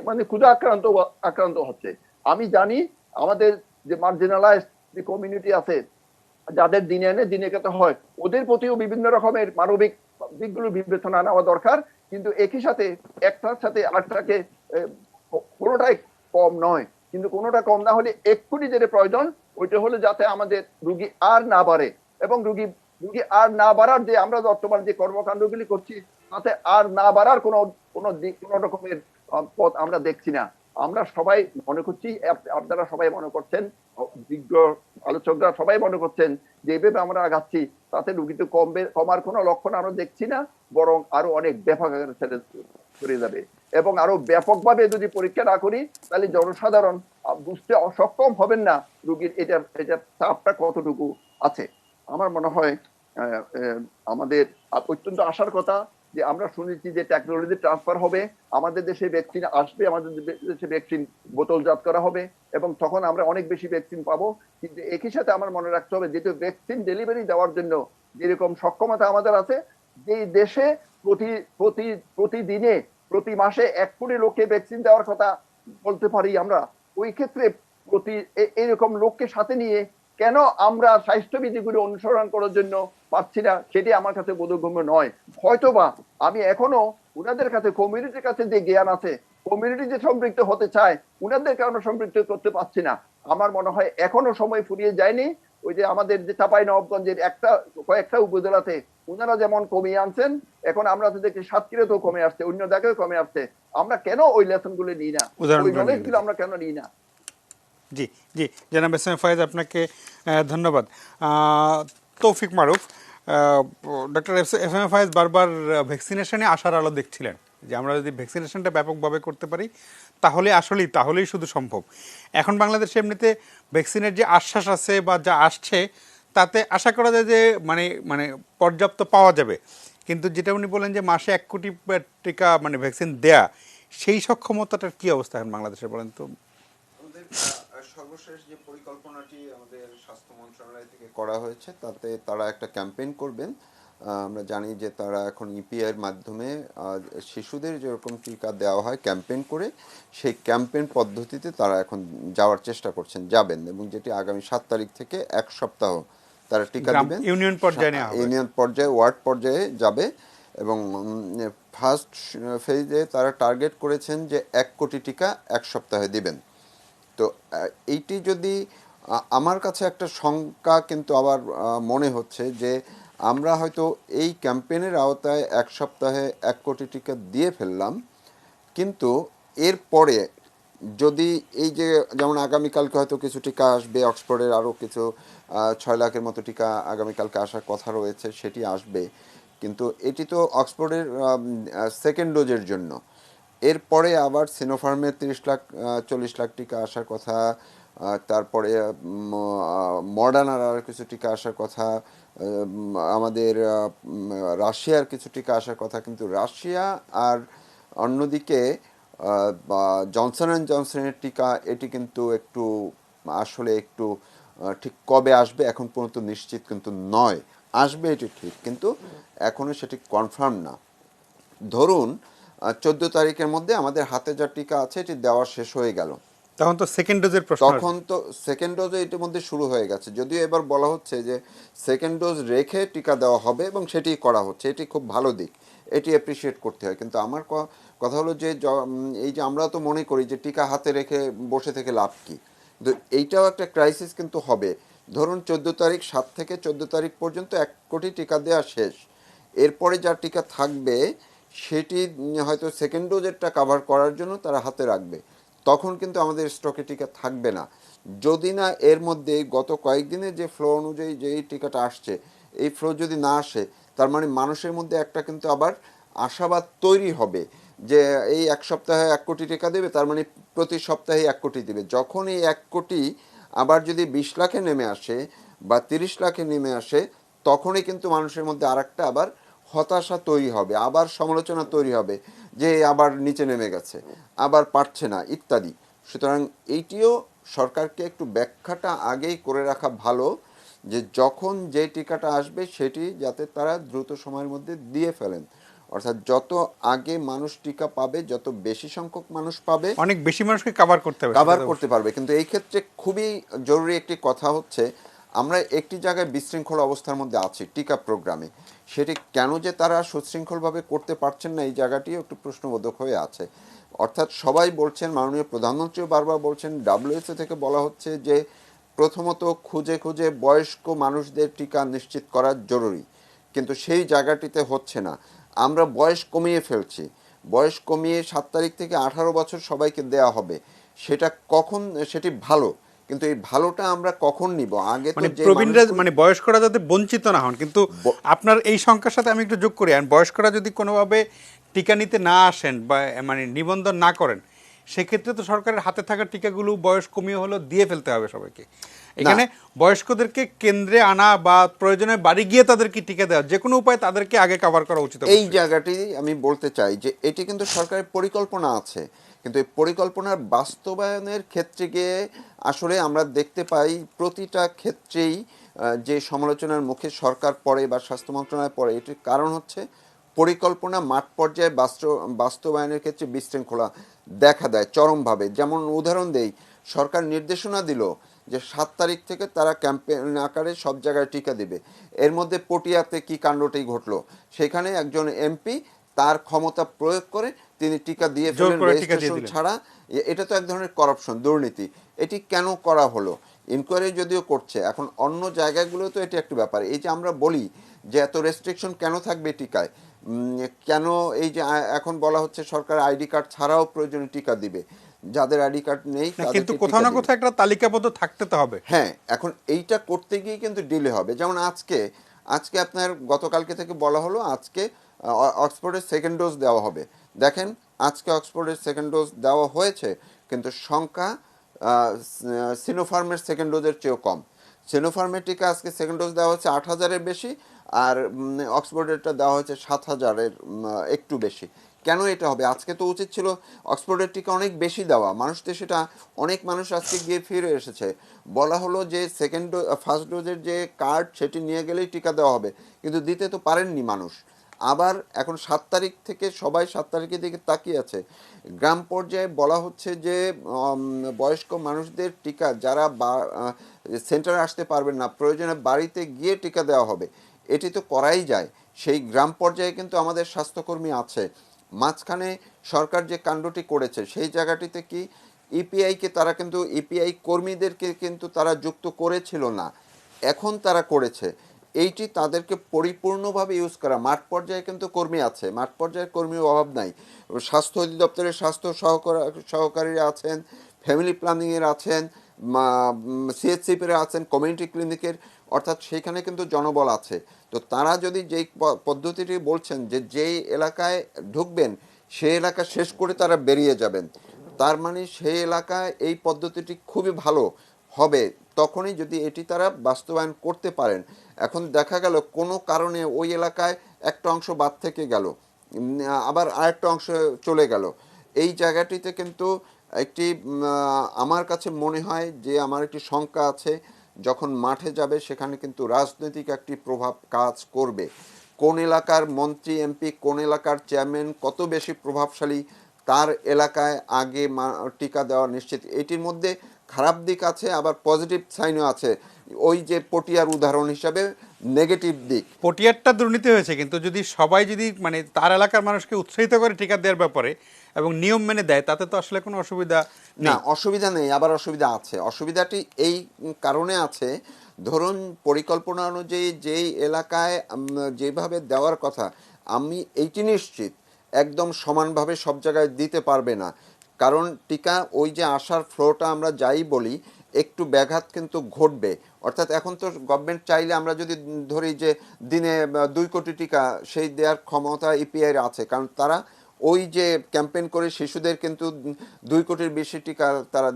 মানে ক্ষুধা আক্রান্ত হচ্ছে। আমি জানি আমাদের যে মার্জিনালাইজড যে কমিউনিটি আছে, যাদের দিনে এনে দিনে খেতে হয়, ওদের প্রতিও বিভিন্ন রকমের মানবিক দিকগুলো বিবেচনা নেওয়া দরকার। কিন্তু একই সাথে একটার সাথে আরেকটাকে কোনোটাই কম নয়, কিন্তু কোনোটা কম না হলে এক্ষুনি যেটা প্রয়োজন ওইটা হলো যাতে আমাদের রুগী আর না বাড়ে, এবং রুগী আর না বাড়ার যে আমরা বর্তমান যে কর্মকাণ্ডগুলি করছি তাতে আর না বাড়ার কোনো রকমের পথ আমরা দেখছি না। আমরা সবাই মনে করছি, আপনারা সবাই মনে করছেন, বিজ্ঞ আলোচকরা সবাই মনে করছেন যে এইভাবে আমরা আগাচ্ছি তাতে রুগীতে কমার কোনো লক্ষণ আমরা দেখছি না, বরং আরো অনেক ব্যাপক আকারে ছড়ে যাবে। এবং আরো ব্যাপকভাবে যদি পরীক্ষা না করি তাহলে জনসাধারণ বুঝতে অসক্ষম হবেন না রুগীর এটার চাপটা কতটুকু আছে। আমার মনে হয় আমাদের অত্যন্ত আশার কথা যে আমরা শুনেছি যে টেকনোলজি ট্রান্সফার হবে, আমাদের দেশে ভ্যাকসিন আসবে, আমাদের দেশে ভ্যাকসিন বোতলজাত করা হবে এবং তখন আমরা অনেক বেশি ভ্যাকসিন পাবো। কিন্তু একই সাথে আমার মনে রাখতে হবে যেহেতু ভ্যাকসিন ডেলিভারি দেওয়ার জন্য যেরকম সক্ষমতা আমাদের আছে, যে দেশে প্রতিদিনে প্রতি মাসে 1 কোটি লোককে ভ্যাকসিন দেওয়ার কথা বলতে পারি আমরা, ওই ক্ষেত্রে এরকম লোককে সাথে নিয়ে কেন আমরা স্বাস্থ্যবিধিগুলো অনুসরণ করার জন্য পাচ্ছি না, সেটি আমার কাছে বোধগম্য নয়। হয়তোবা আমি এখনো উনাদের কাছে, কমিউনিটির কাছে যে জ্ঞান আছে, কমিউনিটি যে সম্পৃক্ত হতে চায়, উনাদের কারণে সম্পৃক্ত করতে পারছি না। আমার মনে হয় এখনো সময় ফুরিয়ে যায়নি। ওই যে আমাদের যে চাঁপাইনবাবগঞ্জের কয়েকটা উপজেলাতে উনারা যেমন কমিয়ে আনছেন, এখন আমরা তো দেখি সাতক্ষীরাতেও কমে আসছে, অন্য জায়গায় কমে আসছে। আমরা কেন ওই লেসন গুলো নিই না, ওই নলেজ গুলো আমরা কেন নিই না? জি জি, জনাব এস এম ফায়েজ, আপনাকে ধন্যবাদ। তৌফিক মারুফ, ডক্টর এস এম ফায়েজ বারবার ভ্যাকসিনেশনে আশার আলো দেখছিলেন যে আমরা যদি ভ্যাকসিনেশনটা ব্যাপকভাবে করতে পারি তাহলেই শুধু সম্ভব। এখন বাংলাদেশে এমনিতে ভ্যাকসিনের যে আশ্বাস আছে বা যা আসছে তাতে আশা করা যায় যে মানে মানে পর্যাপ্ত পাওয়া যাবে, কিন্তু যেটা উনি বলেন যে মাসে 1 কোটি টিকা মানে ভ্যাকসিন দেয়া, সেই সক্ষমতাটার কি অবস্থা এখন বাংলাদেশে বলেন তো? আমাদের সর্বশেষ যে পরিকল্পনাটি আমাদের স্বাস্থ্য মন্ত্রণালয় থেকে করা হয়েছে তাতে তারা একটা ক্যাম্পেইন করবেন। আমরা জানি যে তারা এখন ইপিআইয়ের মাধ্যমে শিশুদের যেরকম টিকা দেওয়া হয় ক্যাম্পেইন করে, সেই ক্যাম্পেইন পদ্ধতিতে তারা এখন যাওয়ার চেষ্টা করছেন, যাবেন, এবং যেটি আগামী 7 তারিখ থেকে 1 সপ্তাহ তারা টিকা দিবেন। ইউনিয়ন পর্যায়ে নেওয়া হবে, ইউনিয়ন পর্যায়ে, ওয়ার্ড পর্যায়ে যাবে, এবং ফার্স্ট ফেজে তারা টার্গেট করেছেন যে 1 কোটি টিকা 1 সপ্তাহে দিবেন। তো এইটি যদি, আমার কাছে একটা শঙ্কা কিন্তু আবার মনে হচ্ছে যে আমরা হয়তো এই ক্যাম্পেইনের আওতায় 1 সপ্তাহে 1 কোটি টিকা দিয়ে ফেললাম, কিন্তু এরপরে যদি এই যে যেমন আগামীকালকে হয়তো কিছু টিকা আসবে, অক্সফোর্ডের আরও কিছু 6 লাখের মতো টিকা আগামীকালকে আসার কথা রয়েছে, সেটি আসবে, কিন্তু এটি তো অক্সফোর্ডের সেকেন্ড ডোজের জন্য। এরপরে আবার সিনোফার্মের 40 লাখ টিকা আসার কথা, তারপরে মডার্নার আর কিছু টিকা আসার কথা, আমাদের রাশিয়ার কিছু টিকা আসার কথা, কিন্তু রাশিয়া আর অন্যদিকে জনসন অ্যান্ড জনসনের টিকা এটি কিন্তু একটু আসলে একটু ঠিক কবে আসবে এখন পর্যন্ত নিশ্চিত কিন্তু নয়। আসবে এটি ঠিক, কিন্তু এখনও সেটি কনফার্ম না। ধরুন 14 তারিখের মধ্যে আমাদের হাতে যা টিকা আছে এটি দেওয়া শেষ হয়ে গেল, তখন তো সেকেন্ড ডোজের প্রশ্ন, তখন তো সেকেন্ড ডোজে ইতিমধ্যে শুরু হয়ে গেছে, যদিও এবার বলা হচ্ছে যে সেকেন্ড ডোজ রেখে টিকা দেওয়া হবে এবং সেটি করা হচ্ছে, এটি খুব ভালো দিক, এটি অ্যাপ্রিসিয়েট করতে হয়। কিন্তু আমার কথা হলো যে এই যে আমরা তো মনে করি যে টিকা হাতে রেখে বসে থেকে লাভ কি, কিন্তু এইটাও একটা ক্রাইসিস কিন্তু হবে। ধরুন 14 তারিখ, 7 থেকে 14 তারিখ পর্যন্ত 1 কোটি টিকা দেওয়া শেষ, এরপরে যা টিকা থাকবে সেটি হয়তো সেকেন্ড ডোজেরটা কাভার করার জন্য তারা হাতে রাখবে, তখন কিন্তু আমাদের স্টকে টিকা থাকবে না। যদি না এর মধ্যে গত কয়েকদিনের যে ফ্লো অনুযায়ী যেই টিকাটা আসছে, এই ফ্লো যদি না আসে, তার মানে মানুষের মধ্যে একটা কিন্তু আবার আশাবাদ তৈরি হবে যে এই 1 সপ্তাহে 1 কোটি টিকা দেবে, তার মানে প্রতি সপ্তাহে 1 কোটি দেবে। যখন এই 1 কোটি আবার যদি 20 লাখে নেমে আসে বা 30 লাখে নেমে আসে, তখনই কিন্তু মানুষের মধ্যে আরেকটা আবার হতাশা তৈরি হবে, আবার সমালোচনা তৈরি হবে যে আবার নিচে নেমে গেছে, আবার পারছে না ইত্যাদি। সুতরাং এইটিও সরকারকে একটু ব্যাখ্যাটা আগেই করে রাখা ভালো যে যখন যে টিকাটা আসবে সেটি যাতে তারা দ্রুত সময়ের মধ্যে দিয়ে ফেলেন। অর্থাৎ যত আগে মানুষ টিকা পাবে, যত বেশি সংখ্যক মানুষ পাবে, অনেক বেশি মানুষকে কভার করতে হবে, কভার সেটা তো করতে পারবে। কিন্তু এই ক্ষেত্রে খুবই জরুরি একটি কথা হচ্ছে, আমরা একটি জায়গায় বিশৃঙ্খল অবস্থার মধ্যে আছি টিকা প্রোগ্রামে। সেটি কেন যে তারা সুশৃঙ্খলভাবে করতে পারছেন না, এই জায়গাটিও একটু প্রশ্নবোধক হয়ে আছে। অর্থাৎ সবাই বলছেন, মাননীয় প্রধানমন্ত্রীও বারবার বলছেন, WHO থেকে বলা হচ্ছে যে প্রথমত খুঁজে খুঁজে বয়স্ক মানুষদের টিকা নিশ্চিত করা জরুরি, কিন্তু সেই জায়গাটিতে হচ্ছে না। আমরা বয়স কমিয়ে ফেলছি, বয়স কমিয়ে 7 তারিখ থেকে 18 বছর সবাইকে দেয়া হবে। সেটা কখন, সেটি ভালো, কিন্তু এই ভালোটা আমরা কখন নিব? আগে তো মানে যে প্রবীণরা মানুষগুলো- মানে বয়স্করা যাতে বঞ্চিত না হন। কিন্তু আপনার এই সংখ্যার সাথে আমি একটু যোগ করি, আর বয়স্করা যদি কোনোভাবে টিকা নিতে না আসেন বা মানে নিবন্ধন না করেন, সেক্ষেত্রে তো সরকারের হাতে থাকা টিকাগুলো বয়স কমিয়ে হলেও দিয়ে ফেলতে হবে সবাইকে। এখানে বয়স্কদেরকে কেন্দ্রে আনা বা প্রয়োজনে বাড়ি গিয়ে তাদেরকে টিকা দেওয়া, যে কোনো উপায়ে তাদেরকে আগে কভার করা উচিত। এই জায়গাটি আমি বলতে চাই যে এটি কিন্তু সরকারের পরিকল্পনা আছে, কিন্তু এই পরিকল্পনার বাস্তবায়নের ক্ষেত্রে গিয়ে আসলে আমরা দেখতে পাই প্রতিটা ক্ষেত্রেই যে সমালোচনার মুখে সরকার পড়ে বা স্বাস্থ্য মন্ত্রণালয় পড়ে, এটির কারণ হচ্ছে পরিকল্পনা মাঠ পর্যায়ে বাস্তবায়নের ক্ষেত্রে বিশৃঙ্খলা দেখা দেয় চরমভাবে। যেমন উদাহরণ দেই, সরকার নির্দেশনা দিল যে 7 তারিখ থেকে তারা ক্যাম্পেইন আকারে সব জায়গায় টিকা দিবে। এর মধ্যে পটিয়াতে কি কাণ্ডটি ঘটলো, সেখানে একজন এমপি তার ক্ষমতা প্রয়োগ করে তিনি টিকা দিয়ে জোর ফেলেন করে টিকা দিয়ে রেজিস্ট্রেশন দিলেন। ছাড়া। এটা তো এক ধরনের করাপশন, দুর্নীতি। এটি কেন করা হলো? ইনকোয়ারি যদিও করছে, এখন অন্য জায়গাগুলো তো এটি একটি ব্যাপার। এই যে আমরা বলি যে এত রেস্ট্রিকশন কেন থাকবে টিকায়, কেন এই যে এখন বলা হচ্ছে সরকার আইডি কার্ড ছাড়াও প্রয়োজনে টিকা দিবে, যাদের আইডি কার্ড নেই না, কিন্তু তাদেরকে কোথাও টিকা না দিবে। কোথাও একটা তালিকাবদ্ধ থাকতে তো হবে। হ্যাঁ, এখন এইটা করতে গিয়ে কিন্তু ডিলে হবে। যেমন আজকে আজকে আপনার গতকালকে থেকে বলা হলো আজকে অক্সফোর্ডের সেকেন্ড ডোজ দেওয়া হবে। দেখেন, আজকে অক্সফোর্ডের সেকেন্ড ডোজ দেওয়া হয়েছে, কিন্তু সংখ্যা সিনোফার্মের সেকেন্ড ডোজের চেয়েও কম। সিনোফার্মের টিকা আজকে সেকেন্ড ডোজ দেওয়া হচ্ছে 8,000-এর বেশি, আর অক্সফোর্ডেরটা দেওয়া হয়েছে 7,000-এর একটু বেশি। কেন এটা হবে? আজকে তো উচিত ছিল অক্সফোর্ডের টিকা অনেক বেশি দেওয়া, মানুষ তো সেটা, অনেক মানুষ আজকে গিয়ে ফিরে এসেছে। বলা হলো যে ফার্স্ট ডোজের যে কার্ড সেটি নিয়ে গেলেই টিকা দেওয়া হবে, কিন্তু দিতে তো পারেননি মানুষ। আবার এখন 7 তারিখ থেকে সবাই 7 তারিখের দিকে তাকিয়ে আছে। গ্রাম পর্যায়ে বলা হচ্ছে যে বয়স্ক মানুষদের টিকা যারা সেন্টারে আসতে পারবেন না, প্রয়োজনে বাড়িতে গিয়ে টিকা দেওয়া হবে। এটি তো করাই যায়, সেই গ্রাম পর্যায়ে কিন্তু আমাদের স্বাস্থ্যকর্মী আছে। মাঝখানে সরকার যে কাণ্ডটি করেছে সেই জায়গাটিতে কি ইপিআইকে তারা কিন্তু ইপিআই কর্মীদেরকে কিন্তু তারা যুক্ত করেছিল না, এখন তারা করেছে। এইটি তাদেরকে পরিপূর্ণভাবে ইউজ করা। মাঠ পর্যায়ে কিন্তু কর্মী আছে, মাঠ পর্যায়ের কর্মীর অভাব নাই। স্বাস্থ্য অধিদপ্তরের স্বাস্থ্য সহকারীরা আছেন, ফ্যামিলি প্ল্যানিংয়ের আছেন, সিএইচসিপির আছেন, কমিউনিটি ক্লিনিকের, অর্থাৎ সেখানে কিন্তু জনবল আছে। তো তারা যদি যেই পদ্ধতিটি বলছেন যে যেই এলাকায় ঢুকবেন সেই এলাকা শেষ করে তারা বেরিয়ে যাবেন, তার মানে সেই এলাকায় এই পদ্ধতিটি খুবই ভালো হবে তখনই যদি এটি তারা বাস্তবায়ন করতে পারেন। এখন দেখা গেল কোনো কারণে ওই এলাকায় একটা অংশ বাদ থেকে গেল, আবার আরেকটা অংশ চলে গেল। এই জায়গাটিতে কিন্তু একটি আমার কাছে মনে হয় যে আমার একটি শঙ্কা আছে, যখন মাঠে যাবে সেখানে কিন্তু রাজনৈতিক একটি প্রভাব কাজ করবে। কোন এলাকার মন্ত্রী এমপি, কোন এলাকার চেয়ারম্যান কত বেশি প্রভাবশালী, তার এলাকায় আগে টিকা দেওয়া নিশ্চিত। এটির মধ্যে খারাপ দিক আছে, আবার পজিটিভ সাইনও আছে। ওই যে পটিয়ার উদাহরণ হিসাবে নেগেটিভ দিক। পটিয়ারটা দুর্নীতি হয়েছে, কিন্তু যদি সবাই যদি মানে তার এলাকার মানুষকে উৎসাহিত করে টিকা দেওয়ার ব্যাপারে এবং নিয়ম মেনে দেয়, তাতে তো আসলে কোনো অসুবিধা না, নেই। অসুবিধা নেই, আবার অসুবিধা আছে। অসুবিধাটি এই কারণে আছে, ধরুন পরিকল্পনা অনুযায়ী যেই এলাকায় যেভাবে দেওয়ার কথা, আমি এইটি নিশ্চিত একদম সমানভাবে সব জায়গায় দিতে পারবে না। কারণ টিকা ওই যে আসার ফ্লোটা আমরা যাই বলি, একটু ব্যাঘাত কিন্তু ঘটবে। অর্থাৎ এখন তো গভর্নমেন্ট চাইলে আমরা যদি ধরি যে দিনে 2 কোটি টিকা সেই দেওয়ার ক্ষমতা ইপিআইয়ের আছে, কারণ তারা ওই যে ক্যাম্পেইন করে শিশুদের কিন্তু 2 কোটির বেশি টিকা তারা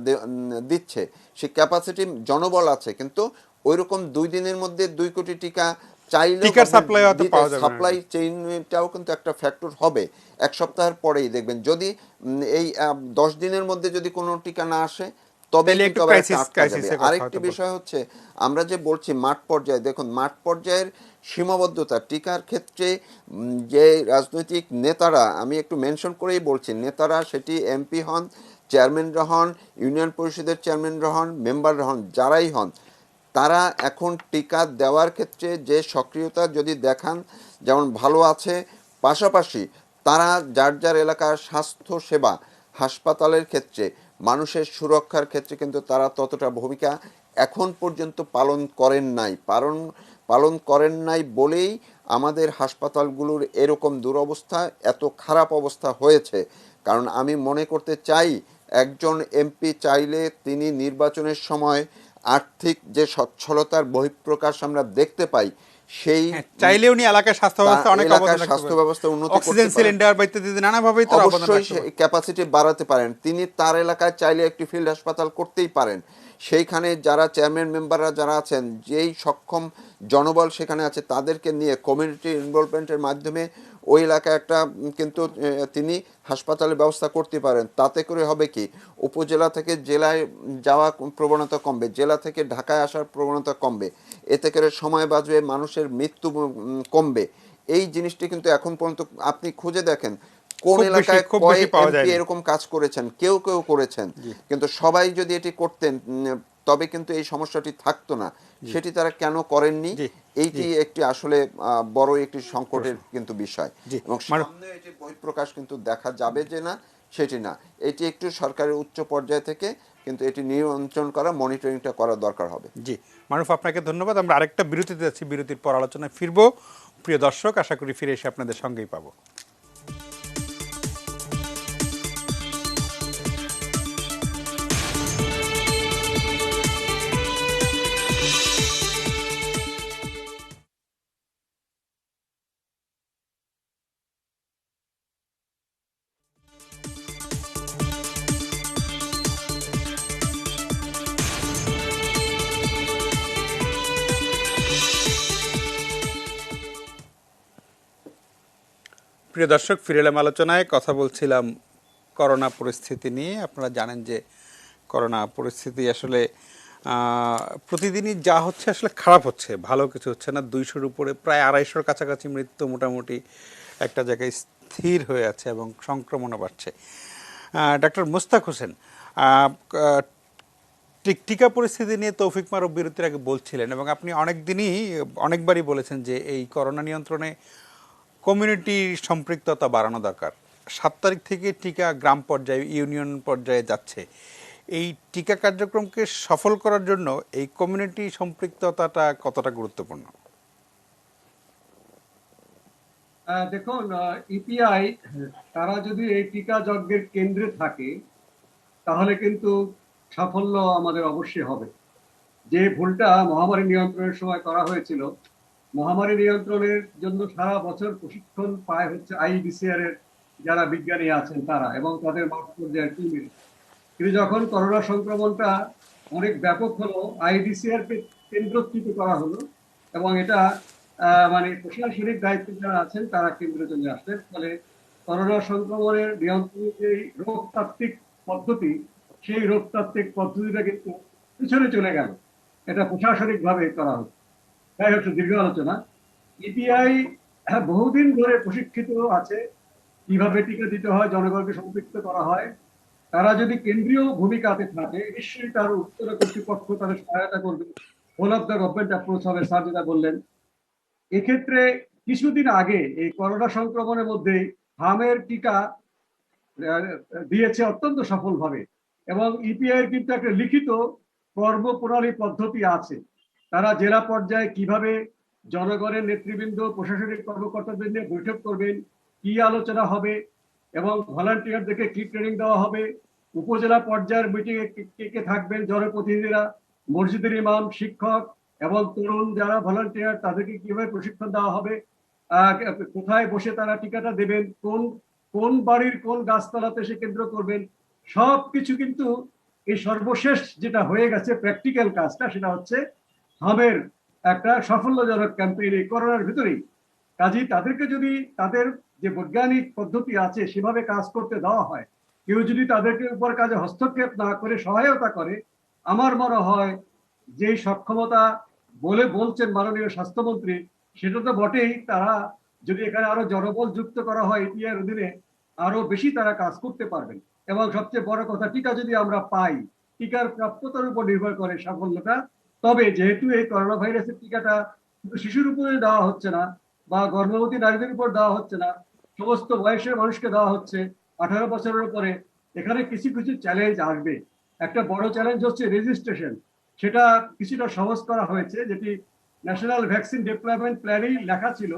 দিচ্ছে, সে ক্যাপাসিটি জনবল আছে। কিন্তু ওই রকম 2 দিনের মধ্যে 2 কোটি টিকা চাইলেও টিকার সাপ্লাই হয়তো পাওয়া যাবে না। সাপ্লাই চেইনটাও কিন্তু একটা ফ্যাক্টর হবে। এক সপ্তাহের পরেই দেখবেন যদি এই 10 দিনের মধ্যে যদি কোনো টিকা না আসে, তবে তাহলে কিন্তু একটু আবার একটা আটকা যাবে। ক্রাইসিসের কথা আরেকটি হয়তো বলবো। বিষয় হচ্ছে, আমরা যে বলছি মাঠ পর্যায়ে, দেখুন মাঠ পর্যায়ের সীমাবদ্ধতা টিকার ক্ষেত্রে যে রাজনৈতিক নেতারা, আমি একটু মেনশন করেই বলছি, নেতারা সেটি এমপি হন, চেয়ারম্যানরা হন, ইউনিয়ন পরিষদের চেয়ারম্যানরা হন, মেম্বাররা হন, যারাই হন, তারা এখন টিকা দেওয়ার ক্ষেত্রে যে সক্রিয়তা যদি দেখান, যেমন ভালো আছে, পাশাপাশি তারা যার যার এলাকার স্বাস্থ্য সেবা, হাসপাতালের ক্ষেত্রে মানুষের সুরক্ষার ক্ষেত্রে কিন্তু তারা ততটা ভূমিকা এখন পর্যন্ত পালন করেন নাই বলেই আমাদের হাসপাতালগুলোর এরকম দুরবস্থা, এত খারাপ অবস্থা হয়েছে। কারণ আমি মনে করতে চাই, একজন এমপি চাইলে তিনি নির্বাচনের সময় আর্থিক যে সচ্ছলতার বহিঃপ্রকাশ আমরা দেখতে পাই, সেই হ্যাঁ, চাইলে উনি এলাকার স্বাস্থ্য ব্যবস্থা অনেক অবদান এলাকার রাখতে স্বাস্থ্য পারেন, ব্যবস্থা উন্নতি করতে অক্সিজেন পারেন, সিলিন্ডার বা ইত্যাদি নানাভাবেই তারা অবদান অবশ্যই রাখতে পারেন। ক্যাপাসিটি বাড়াতে পারেন। তিনি তার এলাকায় চাইলে একটি ফিল্ড হাসপাতাল করতেই পারেন। সেইখানে যারা চেয়ারম্যান মেম্বাররা যারা আছেন, যেই সক্ষম জনবল সেখানে আছে, তাদেরকে নিয়ে কমিউনিটি ইনভলভমেন্টের মাধ্যমে ওই এলাকায় একটা কিন্তু তিনি হাসপাতালের ব্যবস্থা করতে পারেন। তাতে করে হবে কি, উপজেলা থেকে জেলায় যাওয়া প্রবণতা কমবে, জেলা থেকে ঢাকায় আসার প্রবণতা কমবে, এতে করে সময় বাঁচবে, মানুষের মৃত্যু কমবে। এই জিনিসটি কিন্তু এখন পর্যন্ত আপনি খুঁজে দেখেন কোন এলাকায় খুব বেশি কয় পাওয়া এমপি যায়নি। এরকম কাজ করেছেন, কেউ কেউ করেছেন, কিন্তু সবাই যদি এটি করতেন তবে কিন্তু এই সমস্যাটি থাকতো না। সেটি তারা কেন করেননি, জি জি এইটি একটি আসলে বড় একটি সংকটের কিন্তু বিষয়। জি এবং মানে সামনে এটি বহিঃপ্রকাশ কিন্তু দেখা যাবে যে না, সেটি না, এটি একটু সরকারের উচ্চ পর্যায় থেকে কিন্তু এটি নিয়ন্ত্রণ করা, মনিটরিংটা করা দরকার হবে। জি মারুফ, আপনাকে ধন্যবাদ। আমরা আরেকটা বিরতিতে যাচ্ছি, বিরতির পর আলোচনায় ফিরবো। প্রিয় দর্শক, আশা করি ফিরে এসে আপনাদের সঙ্গেই পাবো। প্রিয় দর্শক, ফিরে এলাম আলোচনায়। কথা বলছিলাম করোনা পরিস্থিতি নিয়ে। আপনারা জানেন যে করোনা পরিস্থিতি আসলে প্রতিদিনই যা হচ্ছে আসলে খারাপ হচ্ছে, ভালো কিছু হচ্ছে না। 200-র উপরে, প্রায় 250-র কাছাকাছি মৃত্যু মোটামুটি একটা জায়গায় স্থির হয়ে আছে এবং সংক্রমণও বাড়ছে। ডাক্তার মুস্তাক হোসেন, টিকা পরিস্থিতি নিয়ে তৌফিক মারুফ বিরতির আগে বলছিলেন, এবং আপনি অনেকবারই বলেছেন যে এই করোনা নিয়ন্ত্রণে কমিউনিটির সম্পৃক্ততা বাড়ানো দরকার। 7 তারিখ থেকে টিকা গ্রাম পর্যায়ে, ইউনিয়ন পর্যায়ে যাচ্ছে। এই টিকা কার্যক্রমকে সফল করার জন্য এই কমিউনিটি সম্পৃক্ততাটা কতটা গুরুত্বপূর্ণ? দেখুন, ইপিআই তারা যদি এই টিকা যজ্ঞের কেন্দ্রে থাকে তাহলে কিন্তু সাফল্য আমাদের অবশ্যই হবে। যে ভুলটা মহামারী নিয়ন্ত্রণের সময় করা হয়েছিল, মহামারী নিয়ন্ত্রণের জন্য সারা বছর প্রশিক্ষণ পায় হচ্ছে আইইডিসিআর এর যারা বিজ্ঞানী আছেন তারা এবং তাদের মাঠ পর্যায়ের টিমের। কিন্তু যখন করোনা সংক্রমণটা অনেক ব্যাপক হলো, আইইডিসিআর কে কেন্দ্রচ্যুত করা হলো এবং এটা মানে প্রশাসনিক দায়িত্বে যারা আছেন তারা কেন্দ্রে চলে আসলেন। ফলে করোনা সংক্রমণের নিয়ন্ত্রণের যে রোগতাত্ত্বিক পদ্ধতি, সেই রোগতাত্ত্বিক পদ্ধতিটা কিন্তু পিছনে চলে গেল। এটা প্রশাসনিক ভাবে করা হচ্ছে। তাই হচ্ছে দীর্ঘ আলোচনা। ইপিআই বহুদিন ধরে প্রশিক্ষিত আছে কিভাবে টিকা দিতে হয়, জনগণকে সম্পৃক্ত করা হয়। তারা যদি কেন্দ্রীয় ভূমিকাতে থাকে, নিশ্চয়ই তার উত্তর কর্তৃপক্ষ তাদের সহায়তা করবে। Whole of the government approach হবে, স্যার যেটা বললেন। এক্ষেত্রে কিছুদিন আগে এই করোনা সংক্রমণের মধ্যে হামের টিকা দিয়েছে অত্যন্ত সফলভাবে, এবং ইপিআই এর কিন্তু একটা লিখিত কর্মপ্রণালী পদ্ধতি আছে। তারা জেলা পর্যায়ে কিভাবে জনগণের নেতৃবৃন্দ, প্রশাসনিক কর্মকর্তাদের নিয়ে বৈঠক করবেন, কি আলোচনা হবে, এবং ভলান্টিয়ারদেরকে কি ট্রেনিং দেওয়া হবে, উপজেলা পর্যায়ের মিটিং এ কে কে থাকবেন, জনপ্রতিনিধিরা, মসজিদের ইমাম, শিক্ষক এবং তরুণ যারা ভলান্টিয়ার, তাদেরকে কিভাবে প্রশিক্ষণ দেওয়া হবে, কোথায় বসে তারা টিকাটা দেবেন, কোন কোন বাড়ির কোন গাছতলাতে সে কেন্দ্র করবেন, সবকিছু কিন্তু এই সর্বশেষ যেটা হয়ে গেছে প্র্যাকটিক্যাল কাজটা, সেটা হচ্ছে হামের একটা সাফল্যজনক ক্যাম্পেইন এই করোনার ভিতরেই। কাজেই তাদেরকে যদি তাদের যে বৈজ্ঞানিক পদ্ধতি আছে সেভাবে কাজ করতে দেওয়া হয়, কেউ যদি তাদেরকে উপর কাজে হস্তক্ষেপ না করে সহায়তা করে, আমার মনে হয় যে সক্ষমতা বলছেন মাননীয় স্বাস্থ্যমন্ত্রী, সেটা তো বটেই, তারা যদি এখানে আরো জনবল যুক্ত করা হয় ইপিআর অধীনে, আরো বেশি তারা কাজ করতে পারবেন। এবং সবচেয়ে বড় কথা, টিকা যদি আমরা পাই, টিকার প্রাপ্যতার উপর নির্ভর করে সাফল্যটা। তবে যেহেতু এই করোনা ভাইরাসের টিকাটা শিশুর উপরে দেওয়া হচ্ছে না বা গর্ভবতী নারীদের উপর দেওয়া হচ্ছে না, সমস্ত বয়সের মানুষকে দেওয়া হচ্ছে 18 বছরের উপরে, এখানে কিছু কিছু চ্যালেঞ্জ আসবে। একটা বড় চ্যালেঞ্জ হচ্ছে রেজিস্ট্রেশন, সেটা কিছুটা সহজ করা হয়েছে, যেটি ন্যাশনাল ভ্যাকসিন ডেভেলপমেন্ট প্ল্যানেই লেখা ছিল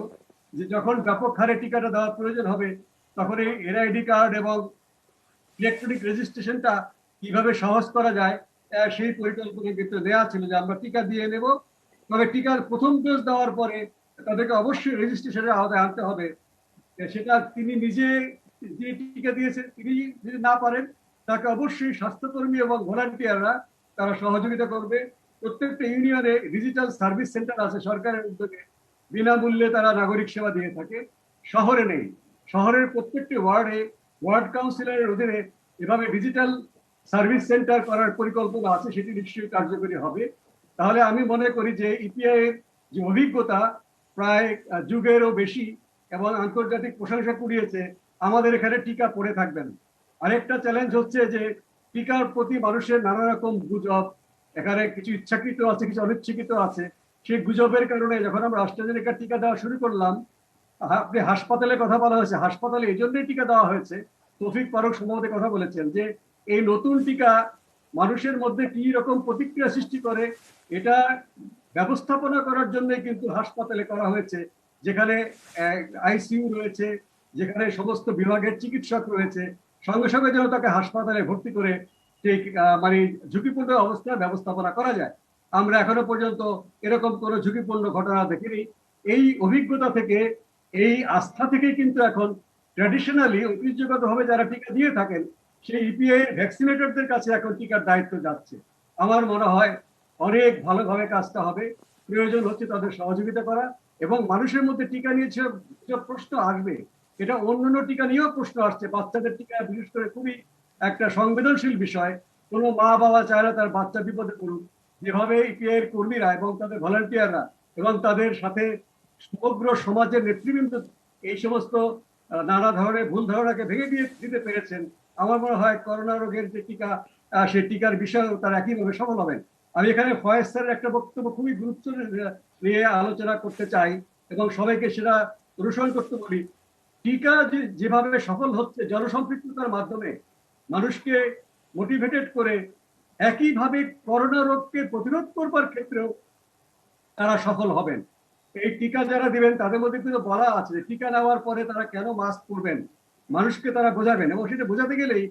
যে যখন ব্যাপক হারে টিকাটা দেওয়ার প্রয়োজন হবে, তখন এই এনআইডি কার্ড এবং ইলেকট্রনিক রেজিস্ট্রেশনটা কিভাবে সহজ করা যায়, সেই পরিকল্পনা কিন্তু দেওয়া ছিল যে আমরা টিকা দিয়ে নেব। তবে টিকার প্রথম ডোজ দেওয়ার পরে তাদেরকে অবশ্যই রেজিস্ট্রেশনের আওতায় আনতে হবে। সেটা তিনি নিজে যে টিকা দিয়েছেন তিনি যদি না পারেন, তাকে অবশ্যই স্বাস্থ্যকর্মী এবং ভলান্টিয়াররা তারা সহযোগিতা করবে। প্রত্যেকটা ইউনিয়নে ডিজিটাল সার্ভিস সেন্টার আছে সরকারের উদ্যোগে, বিনামূল্যে তারা নাগরিক সেবা দিয়ে থাকে। শহরে নেই, শহরের প্রত্যেকটি ওয়ার্ডে ওয়ার্ড কাউন্সিলরের অধীনে এভাবে ডিজিটাল সার্ভিস সেন্টার করার পরিকল্পনা আছে, সেটি নিশ্চয়ই কার্যকরী হবে। তাহলে আমি মনে করি যে ইপিআই এর যে অভিজ্ঞতা প্রায় যুগেরও বেশি এবং আন্তর্জাতিক প্রশংসা কুড়িয়েছে, আমাদের এখানে টিকা পড়ে থাকবে না। আরেকটা চ্যালেঞ্জ হচ্ছে যে টিকার প্রতি মানুষের নানা রকম গুজব, এখানে কিছু ইচ্ছাকৃত আছে, কিছু অনিচ্ছাকৃত আছে। সেই গুজবের কারণে যখন আমরা অ্যাস্ট্রাজেনেকার টিকা দেওয়া শুরু করলাম, আপনি হাসপাতালের কথা বলা হয়েছে, হাসপাতালে এই জন্যই টিকা দেওয়া হয়েছে, তৌফিক ফারুক সম্ভবত কথা বলেছেন যে এই নতুন টিকা মানুষের মধ্যে কি রকম প্রতিক্রিয়া সৃষ্টি করে, এটা ব্যবস্থাপনা করার জন্য কিন্তু হাসপাতালে করা হয়েছে, যেখানে আইসিইউ রয়েছে, যেখানে সমস্ত বিভাগের চিকিৎসক রয়েছে, সঙ্গে সঙ্গে যেন তাকে হাসপাতালে ভর্তি করে সেই মানে ঝুঁকিপূর্ণ অবস্থায় ব্যবস্থাপনা করা যায়। আমরা এখনো পর্যন্ত এরকম কোনো ঝুঁকিপূর্ণ ঘটনা দেখিনি। এই অভিজ্ঞতা থেকে, এই আস্থা থেকে কিন্তু এখন ট্র্যাডিশনালি ঐতিহ্যগতভাবে যারা টিকা দিয়ে থাকেন, সেই ইপিআই ভ্যাকসিনেটরদের কাছে এখন টিকার দায়িত্ব যাচ্ছে। আমার মনে হয় অনেক ভালোভাবে কাজটা হবে। প্রয়োজন হচ্ছে তাদের সহযোগিতা করা, এবং মানুষের মধ্যে টিকা নিয়ে যে প্রশ্ন আসবে, এটা অন্যান্য টিকা নিয়েও প্রশ্ন আসছে। বাচ্চাদের টিকা বিশেষ করে খুবই একটা সংবেদনশীল বিষয়। কোনো মা বাবা চায় না তার বাচ্চা বিপদে পড়ুক। যেভাবে ইপিআই এর কর্মীরা এবং তাদের ভলান্টিয়াররা এবং তাদের সাথে সমগ্র সমাজের নেতৃবৃন্দ এই সমস্ত নানা ধরনের ভুল ধারণাকে ভেঙে দিতে পেরেছেন, আমার মনে হয় করোনা রোগের যে টিকা, সেই টিকার বিষয়েও তারা একইভাবে সফল হবেন। আমি এখানে ফয়েজ স্যারের একটা বক্তব্য খুবই গুরুত্ব নিয়ে আলোচনা করতে চাই এবং সবাইকে সেটা অনুসরণ করতে বলি। টিকা যেভাবে সফল হচ্ছে জনসম্পৃক্ততার মাধ্যমে, মানুষকে মোটিভেটেড করে, একইভাবে করোনা রোগকে প্রতিরোধ করবার ক্ষেত্রেও তারা সফল হবেন। এই টিকা যারা দিবেন তাদের মধ্যে কিন্তু বলা আছে টিকা নেওয়ার পরে তারা কেন মাস্ক পরবেন, মানুষকে তারা বোঝাবেন, এবং সেটা বোঝাতে গেলেই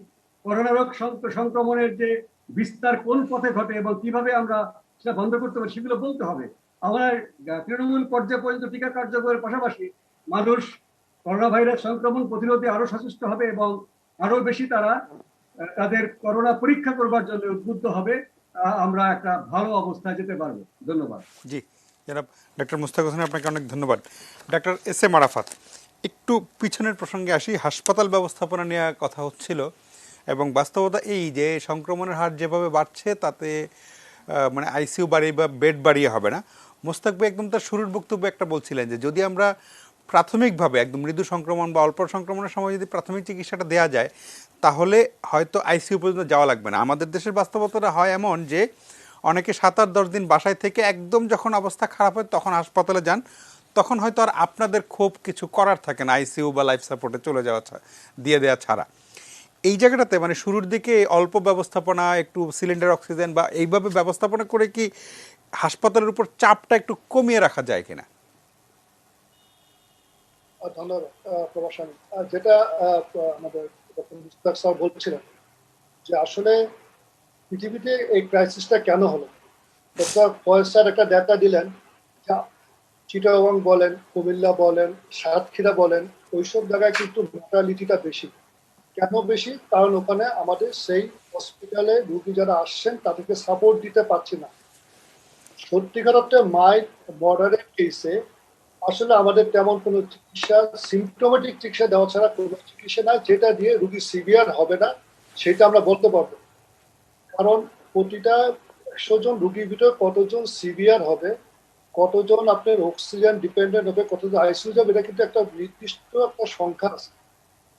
করোনা রোগ সংক্রমণের যে বিস্তার কোন পথে ঘটে এবং কিভাবে আমরা সেটা বন্ধ করতে পারি সেগুলো বলতে হবে। আমার তৃণমূল পর্যায়ে পর্যন্ত টিকা কার্যকরের পাশাপাশি মানুষ করোনা ভাইরাস সংক্রমণ প্রতিরোধে আরো সচেষ্ট হবে এবং আরো বেশি তারা তাদের করোনা পরীক্ষা করবার জন্য উদ্বুদ্ধ হবে। আমরা একটা ভালো অবস্থায় যেতে পারবো। ধন্যবাদ। জি, জনাব ডক্টর মুস্তাক হোসেন, আপনাকে অনেক ধন্যবাদ। ডক্টর এস এম আরাফাত, একটু পিছনের প্রসঙ্গে আসি। হাসপাতাল ব্যবস্থাপনা নিয়ে কথা হচ্ছিল এবং বাস্তবতা এই যে সংক্রমণের হার যেভাবে বাড়ছে তাতে মানে আইসিইউ বাড়িয়ে বা বেড বাড়িয়ে হবে না। মোস্তাক ভাই একদম তার শুরুর বক্তব্যে একটা বলছিলেন যে যদি আমরা প্রাথমিকভাবে একদম মৃদু সংক্রমণ বা অল্প সংক্রমণের সময় যদি প্রাথমিক চিকিৎসাটা দেওয়া যায়, তাহলে হয়তো আইসিইউ পর্যন্ত যাওয়া লাগবে না। আমাদের দেশের বাস্তবতাটা হয় এমন যে অনেকে 7-10 দিন বাসায় থেকে একদম যখন অবস্থা খারাপ হয় তখন হাসপাতালে যান, তখন হয়তো আর আপনাদের খুব কিছু করার থাকে না আইসিইউ বা লাইফ সাপোর্টে চলে যাওয়া দিয়ে দেওয়া ছাড়া। এই জায়গাটাতে মানে শুরুর দিকে অল্প ব্যবস্থাপনা, একটু সিলিন্ডার অক্সিজেন বা এইভাবে ব্যবস্থাপনা করে কি হাসপাতালের উপর চাপটা একটু কমিয়ে রাখা যায় কিনা? ধন্যবাদ প্রবাস। যেটা আমাদের ডক্টর মুস্তাক স্যার বলছিলেন যে আসলে পৃথিবীতে এই ক্রাইসিসটা কেন হলো, ডক্টর ফয়েজ স্যার একটা ডাটা দিলেন, যা চিটাগং বলেন, কুমিল্লা বলেন, সাতক্ষীরা বলেন, ওইসব জায়গায় কিন্তু মর্টালিটিটা বেশি। কেন বেশি? কারণ ওখানে আমাদের সেই হসপিটালে রুগী যারা আসছেন তাদেরকে সাপোর্ট দিতে পারছি না। সত্যিকার অর্থে মাইল্ড মডারেট কেসে আসলে আমাদের তেমন কোনো চিকিৎসা, সিমটোমেটিক চিকিৎসা দেওয়া ছাড়া কোনো চিকিৎসা নাই যেটা দিয়ে রুগী সিভিয়ার হবে না সেটা আমরা বলতে পারবো, কারণ প্রতিটা 100 জন রুগীর ভিতরে কতজন সিভিয়ার হবে, কতজন আপনার অক্সিজেন ডিপেন্ডেন্ট হবে, কতজন আইসিইউ যাবে, এটা কিন্তু একটা নির্দিষ্ট একটা সংখ্যা আছে।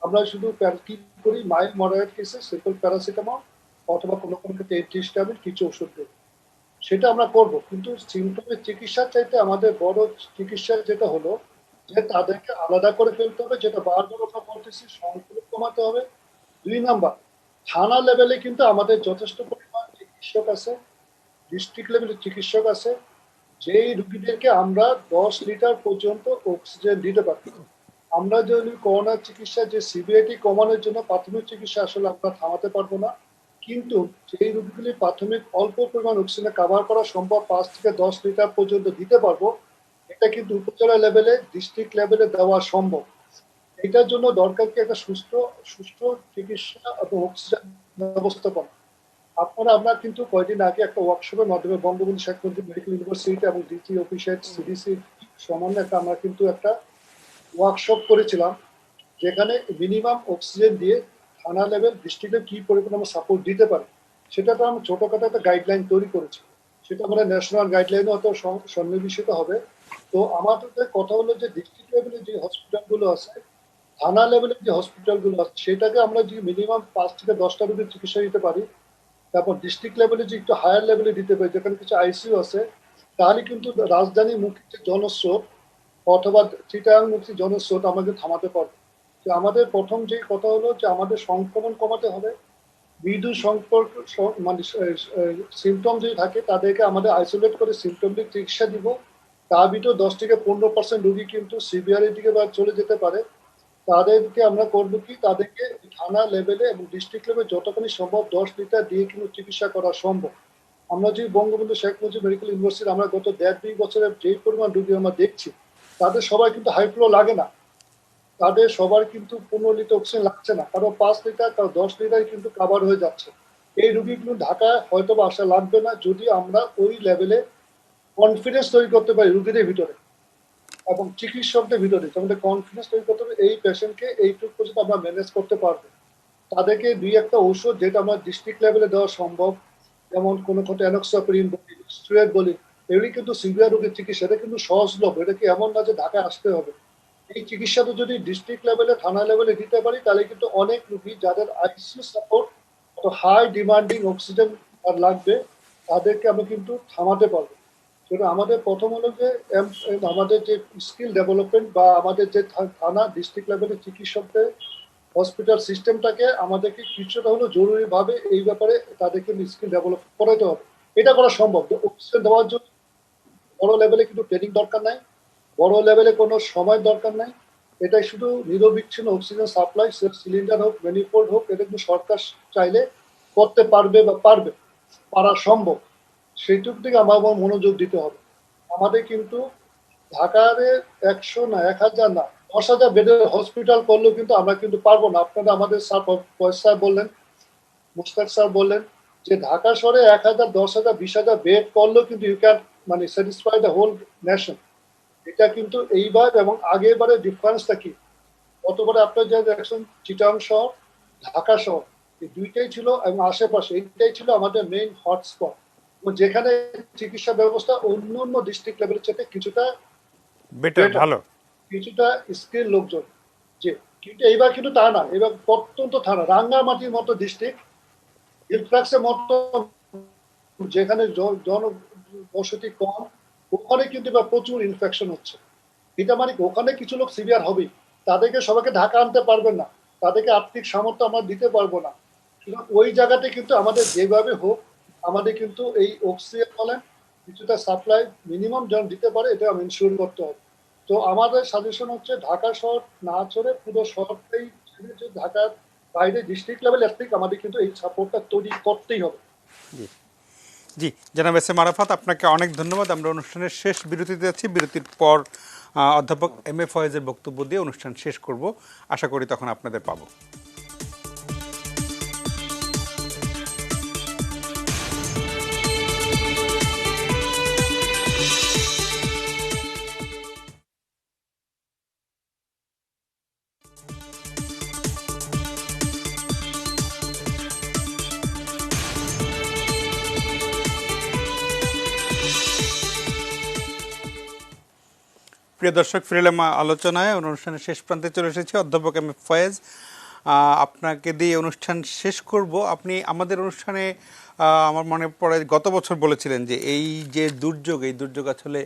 আমরা শুধু কি করি, মাইল্ড মডারেট কেসে সিম্পল প্যারাসিটামল অথবা কোনো কোনো ক্ষেত্রে অ্যান্টিহিস্টামিন কিছু ওষুধ দেব, সেটা আমরা করব। কিন্তু সিমটমের চিকিৎসার চাইতে আমাদের বড় চিকিৎসা যেটা হলো যে তাদেরকে আলাদা করে ফেলতে হবে, যেটা বারবার কথা বলতেছি, সংক্রমণ কমাতে হবে। 2 নাম্বার, থানা লেভেলে কিন্তু আমাদের যথেষ্ট পরিমাণ চিকিৎসক আছে, ডিস্ট্রিক্ট লেভেলের চিকিৎসক আছে, যেই রুগীদেরকে আমরা 10 লিটার পর্যন্ত অক্সিজেন দিতে পারি। আমরা যদি করোনার চিকিৎসা যে সিভিয়ারিটি কমানোর জন্য প্রাথমিক চিকিৎসা আসলে আমরা থামাতে পারবো না, কিন্তু যেই রোগীগুলি প্রাথমিক অল্প পরিমাণ অক্সিজেন কভার করা সম্ভব 5 থেকে 10 লিটার পর্যন্ত দিতে পারবো, এটা কিন্তু উপজেলা লেভেলে ডিস্ট্রিক্ট লেভেলে দেওয়া সম্ভব। এটার জন্য দরকার কি একটা সুস্থ চিকিৎসা এবং অক্সিজেন ব্যবস্থাপনা। আমরা কিন্তু কয়েকদিন আগে একটা ওয়ার্কশপের মাধ্যমে বঙ্গবন্ধু শেখ মুজিব মেডিকেল ইউনিভার্সিটি এবং ডিজি অফিসের সিডিসি সমন্বয়ে আমরা কিন্তু একটা ওয়ার্কশপ করেছিলাম, যেখানে মিনিমাম অক্সিজেন দিয়ে থানা লেভেল ডিস্ট্রিক্টে কি পরিমাণ আমরা সাপোর্ট দিতে পারি সেটা তো আমরা ছোটখাটো একটা গাইডলাইন তৈরি করেছি। সেটা আমাদের ন্যাশনাল গাইডলাইনও হয়তো সন্নিবেশিত হবে। তো আমাদের কথা হলো যে ডিস্ট্রিক্ট লেভেলে যে হসপিটালগুলো আছে, থানা লেভেলের যে হসপিটালগুলো আছে, সেটাকে আমরা যদি মিনিমাম 5 থেকে 10টা রোগীর চিকিৎসা দিতে পারি, তারপর ডিস্ট্রিক্ট লেভেলে যে একটু হায়ার লেভেলে দিতে পারি, যেখানে কিছু আইসিইউ আছে, তাহলে কিন্তু রাজধানীমুখী যে জনস্রোত অথবা চিটাগাংমুখী জনস্রোত আমাদের থামাতে পারবে। যে আমাদের প্রথম যে কথা হলো যে আমাদের সংক্রমণ কমাতে হবে। মৃদু সম্পর্ক মানে সিমটম যদি থাকে তাদেরকে আমাদের আইসোলেট করে সিমটমেটিক চিকিৎসা দিব। তার ভিতরে 10 থেকে 15% রোগী কিন্তু সিভিয়ারের দিকে বা চলে যেতে পারে। তাদেরকে আমরা করবো কি, তাদেরকে থানা লেভেলে এবং ডিস্ট্রিক্ট লেভেলে যতখানি সম্ভব 10 লিটার দিয়ে কিন্তু চিকিৎসা করা সম্ভব। আমরা যদি বঙ্গবন্ধু শেখ মুজিব মেডিকেল ইউনিভার্সিটি আমরা গত 1.5-2 বছরের যে পরিমাণ রোগী আমরা দেখছি, তাদের সবাই কিন্তু হাই ফ্লো লাগে না, তাদের সবার কিন্তু 15 লিটার অক্সিজেন লাগছে না, কারো 5 লিটার, কারো 10 লিটার কিন্তু কাভার হয়ে যাচ্ছে। এই রোগীগুলো ঢাকায় হয়তো বা আসা লাগবে না, যদি আমরা ওই লেভেলে কনফিডেন্স তৈরি করতে পারি রোগীদের ভিতরে এবং চিকিৎসকদের ভিতরে, আমাদের কনফিডেন্স তৈরি করতে হবে এই পেশেন্টকে এইটুকু পর্যন্ত আমরা ম্যানেজ করতে পারবো। তাদেরকে 2-1টা ঔষধ যেটা আমরা ডিস্ট্রিক্ট লেভেলে দেওয়া সম্ভব, যেমন কোনো ক্ষেত্রে অ্যানক্সাপ্রিন বলি, স্টেরয়েড বলি, এগুলি কিন্তু সিভিয়ার রোগের চিকিৎসা, এটা কিন্তু সহজলভ্য। এটা কি এমন না যে ঢাকায় আসতে হবে। এই চিকিৎসাটা যদি ডিস্ট্রিক্ট লেভেলে, থানা লেভেলে দিতে পারি, তাহলে কিন্তু অনেক রোগী যাদের আইসিইউ সাপোর্ট তো হাই ডিমান্ডিং অক্সিজেন আর লাগবে, তাদেরকে আমরা কিন্তু থামাতে পারবো। সেটা আমাদের প্রথম হলো যে আমাদের যে স্কিল ডেভেলপমেন্ট বা আমাদের যে থানা ডিস্ট্রিক্ট লেভেলের চিকিৎসকদের হসপিটাল সিস্টেমটাকে আমাদেরকে কিছুটা হলো জরুরিভাবে এই ব্যাপারে তাদেরকে স্কিল ডেভেলপ করাতে হবে। এটা করা সম্ভব। অক্সিজেন দেওয়ার জন্য বড় লেভেলে কিন্তু ট্রেনিং দরকার নাই, বড় লেভেলে কোনো সময় দরকার নাই। এটাই শুধু নিরবিচ্ছিন্ন অক্সিজেন সাপ্লাই, সিলিন্ডার হোক, ম্যানিফোল্ড হোক, এটা কিন্তু সরকার চাইলে করতে পারবে বা পারা সম্ভব। সেইটুক দিকে আমার মনোযোগ দিতে হবে। আমাদের কিন্তু ঢাকারে 100 না, 1000 না, 10,000 বেডের হসপিটাল করলেও কিন্তু আমরা কিন্তু পারবো না। আপনারা আমাদের স্যার বললেন, মুশতাক স্যার বললেন যে ঢাকা শহরে 1000, 10,000, 20,000 বেড করলেও কিন্তু ইউ ক্যান মানে স্যাটিসফাই দ্য হোল নেশন। এটা কিন্তু এইবার এবং আগেরবারে ডিফারেন্সটা কি, গতবারে আপনার যা দেখছেন চিটাগাং শহর, ঢাকা শহর, এই দুইটাই ছিল এবং আশেপাশে এইটাই ছিল আমাদের মেইন হটস্পট, যেখানে চিকিৎসা ব্যবস্থা অন্য অন্য ডিস্ট্রিক্ট লেভেলের চেয়ে কিছুটা বেটার, ভালো, কিছুটা স্কিল লোকজন। যে কিন্তু এইবার কিন্তু তা না, এবার প্রত্যন্ত থানা রাঙ্গামাটির মতো ডিস্ট্রিক্ট, ইলফ্রাক্সের মতো যেখানে জনবসতি কম, ওখানে কিন্তু এবার প্রচুর ইনফেকশন হচ্ছে। এটা মানে ওখানে কিছু লোক সিভিয়ার হবে, তাদেরকে সবাইকে ঢাকা আনতে পারবেন না, তাদেরকে আর্থিক সামর্থ্য আমরা দিতে পারবো না। কিন্তু ওই জায়গাতে কিন্তু আমাদের যেভাবে হোক আমাদের কিন্তু এই অক্সিজেন বলেন কিছুটা সাপ্লাই মিনিমাম যেন দিতে পারে, এটা আমি ইনশিওর করতে হবে। তো আমাদের সাজেশন হচ্ছে ঢাকা শহর না ছেড়ে পুরো শহরটাই ছেড়ে যে ঢাকার বাইরে ডিস্ট্রিক্ট লেভেল অ্যাথলিক আমাদের কিন্তু এই সাপোর্টটা তৈরি করতেই হবে। জি জনাব এস এম আরাফাত, আপনাকে অনেক ধন্যবাদ। আমরা অনুষ্ঠানের শেষ বিরতিতে যাচ্ছি। বিরতির পর অধ্যাপক এম এ ফয়েজের বক্তব্য দিয়ে অনুষ্ঠান শেষ করব। আশা করি তখন আপনাদের পাবো। প্রিয় দর্শক, ফিরলাম আলোচনায়। অনুষ্ঠানের শেষ প্রান্তে চলে এসেছি। অধ্যাপক এম এ ফয়েজ, আপনাকে দিয়ে অনুষ্ঠান শেষ করব। আপনি আমাদের অনুষ্ঠানে আমার মনে পড়ে গত বছর বলেছিলেন যে এই যে দুর্যোগ, এই দুর্যোগ আসলে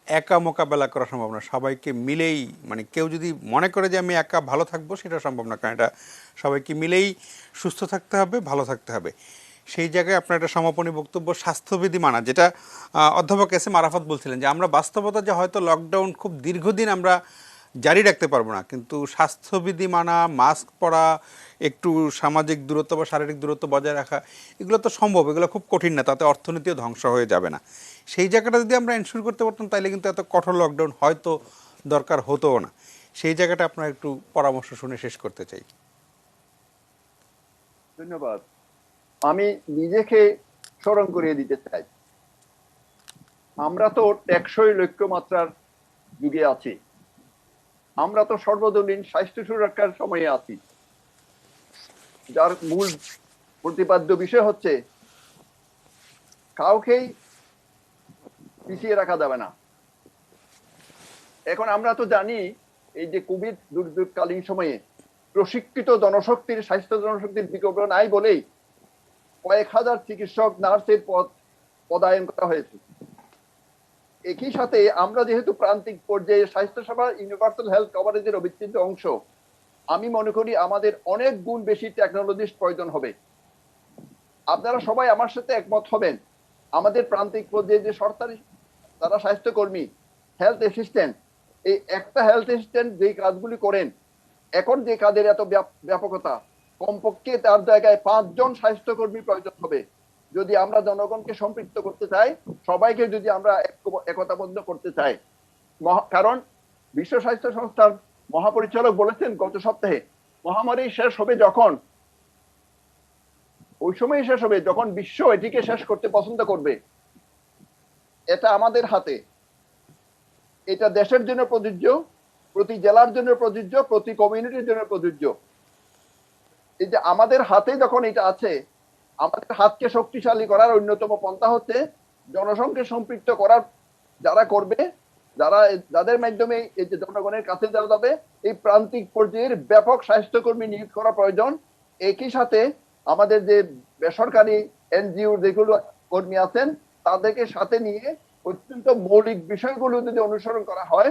একা মোকাবেলা করা সম্ভব না, সবাইকে মিলেই, মানে কেউ যদি মনে করে যে আমি একা ভালো থাকবো সেটা সম্ভব না, কারণ এটা সবাইকে মিলেই সুস্থ থাকতে হবে, ভালো থাকতে হবে। সেই জায়গায় আপনার একটা সমাপনী বক্তব্য স্বাস্থ্যবিধি মানা, যেটা অধ্যাপক এস এম আরাফাত বলছিলেন যে আমরা বাস্তবতা যে হয়তো লকডাউন খুব দীর্ঘদিন আমরা জারি রাখতে পারবো না, কিন্তু স্বাস্থ্যবিধি মানা, মাস্ক পরা, একটু সামাজিক দূরত্ব বা শারীরিক দূরত্ব বজায় রাখা, এগুলো তো সম্ভব, এগুলো খুব কঠিন না, তাতে অর্থনীতিও ধ্বংস হয়ে যাবে না। সেই জায়গাটা যদি আমরা এনশিওর করতে পারতাম তাহলে কিন্তু এত কঠোর লকডাউন হয়তো দরকার হতোও না। সেই জায়গাটা আপনার একটু পরামর্শ শুনে শেষ করতে চাই। ধন্যবাদ। আমি নিজেকে স্মরণ করিয়ে দিতে চাই, আমরা তো টেকসই লক্ষ্যমাত্রার যুগে আছি, আমরা তো সর্বজনীন স্বাস্থ্য সুরক্ষার সময়ে আছি, যার মূল প্রতিপাদ্য বিষয় হচ্ছে কাউকেই পিছিয়ে রাখা যাবে না। এখন আমরা তো জানি এই যে কোভিড দুর্যোগকালীন সময়ে প্রশিক্ষিত জনশক্তির, স্বাস্থ্য জনশক্তির বিকল্প নাই বলেই কয়েক হাজার চিকিৎসক, নার্সের পদায়ন করা হয়েছে। একই সাথে আমরা যেহেতু প্রান্তিক পর্যায়ে স্বাস্থ্যসেবা ইউনিভার্সাল হেলথ কভারেজের অবিচ্ছেদ্য অংশ, আমি মনে করি আমাদের অনেক গুণ বেশি টেকনোলজিস্ট প্রয়োজন হবে। আপনারা সবাই আমার সাথে একমত হবেন, আমাদের প্রান্তিক পর্যায়ে যে সরকারি যারা স্বাস্থ্যকর্মী, হেলথ অ্যাসিস্ট্যান্ট, এই একটা হেলথ অ্যাসিস্ট্যান্ট যে কাজগুলি করেন, এখন যে কাজের এত ব্যাপকতা, কমপক্ষে তার জায়গায় 5 জন স্বাস্থ্যকর্মী প্রয়োজন হবে যদি আমরা জনগণকে সম্পৃক্ত করতে চাই, সবাইকে যদি আমরা একতাবদ্ধ করতে চাই। কারণ বিশ্ব স্বাস্থ্য সংস্থার মহাপরিচালক বলেছেন গত সপ্তাহে, মহামারী শেষ হবে যখন, ওই সময় শেষ হবে যখন বিশ্ব এটিকে শেষ করতে পছন্দ করবে। এটা আমাদের হাতে, এটা দেশের জন্য প্রযোজ্য, প্রতি জেলার জন্য প্রযোজ্য, প্রতি কমিউনিটির জন্য প্রযোজ্য। এই যে আমাদের হাতে যখন এটা আছে, আমাদের হাতকে শক্তিশালী করার অন্যতম পন্থা হচ্ছে জনসংখ্যা সম্পৃক্ত করার, যারা করবে, যাদের মাধ্যমে এই যে জনগণের কাছে যাওয়া যাবে, এই প্রান্তিক পর্যায়ের ব্যাপক স্বাস্থ্যকর্মী নিয়োগ করা প্রয়োজন। একই সাথে আমাদের যে বেসরকারি এনজিও যেগুলো কর্মী আছেন, তাদেরকে সাথে নিয়ে অত্যন্ত মৌলিক বিষয়গুলো যদি অনুসরণ করা হয়,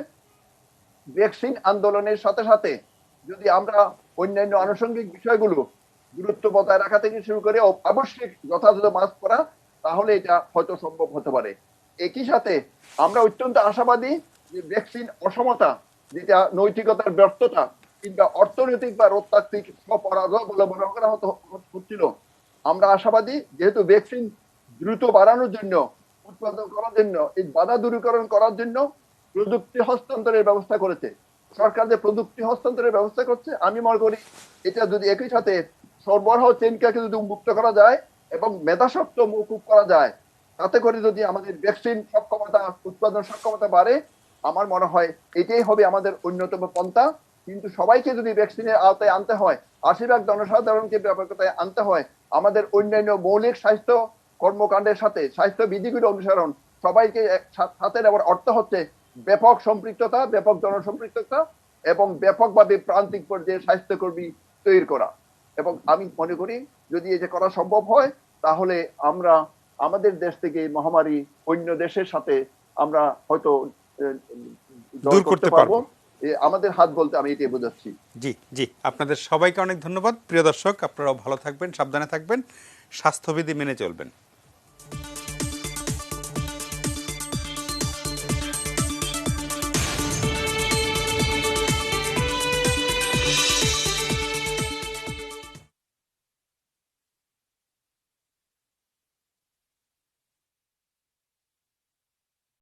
ভ্যাকসিন আন্দোলনের সাথে সাথে যদি আমরা অন্যান্য আনুষঙ্গিক বিষয়গুলো গুরুত্ব বজায় রাখা থেকে শুরু করে আবশ্যিক যথাযথ মাস্ক পরা, তাহলে এটা হয়তো সম্ভব হতে পারে। একই সাথে আমরা অত্যন্ত আশাবাদী যে ভ্যাকসিন অসমতা, যেটা নৈতিকতার ব্যর্থতা কিংবা অর্থনৈতিক বা রোগতাত্ত্বিক অপরাধ বলে মনে করা হচ্ছিল, আমরা আশাবাদী যেহেতু ভ্যাকসিন দ্রুত বাড়ানোর জন্য, উৎপাদন করার জন্য, এই বাধা দূরীকরণ করার জন্য প্রযুক্তি হস্তান্তরের ব্যবস্থা করেছে সরকার, যে প্রযুক্তি হস্তান্তরের ব্যবস্থা করছে, আমি মনে করি এটা যদি একই সাথে সরবরাহ চেনকে যদি মুক্ত করা যায় এবং মেধাস্বত্ব মৌকুব করা যায়, তাতে করে যদি আমাদের ভ্যাকসিন সক্ষমতা, উৎপাদন সক্ষমতা বাড়ে, আমার মনে হয় এটাই হবে আমাদের অন্যতম পন্থা। কিন্তু সবাইকে যদি ভ্যাকসিনের আওতায় আনতে হয়, 80% জনসাধারণকে ব্যাপকতায় আনতে হয়, আমাদের অন্যান্য মৌলিক স্বাস্থ্য কর্মকাণ্ডের সাথে স্বাস্থ্য বিধিগুলো অনুসরণ সবাইকে সাথে নেওয়ার অর্থ হচ্ছে ব্যাপক সম্পৃক্ততা, ব্যাপক জনসম্পৃক্ততা এবং ব্যাপকভাবে প্রান্তিক পর্যায়ে স্বাস্থ্যকর্মী তৈরি করা। এবং আমি মনে করি যদি এটা করা সম্ভব হয়, তাহলে আমরা আমাদের দেশ থেকে মহামারী অন্য দেশের সাথে আমরা হয়তো দূর করতে পারবো। আমাদের হাত বলতে আমি এটাই বোঝাচ্ছি। জি জি, আপনাদের সবাইকে অনেক ধন্যবাদ। প্রিয় দর্শক, আপনারাও ভালো থাকবেন, সাবধানে থাকবেন, স্বাস্থ্যবিধি মেনে চলবেন।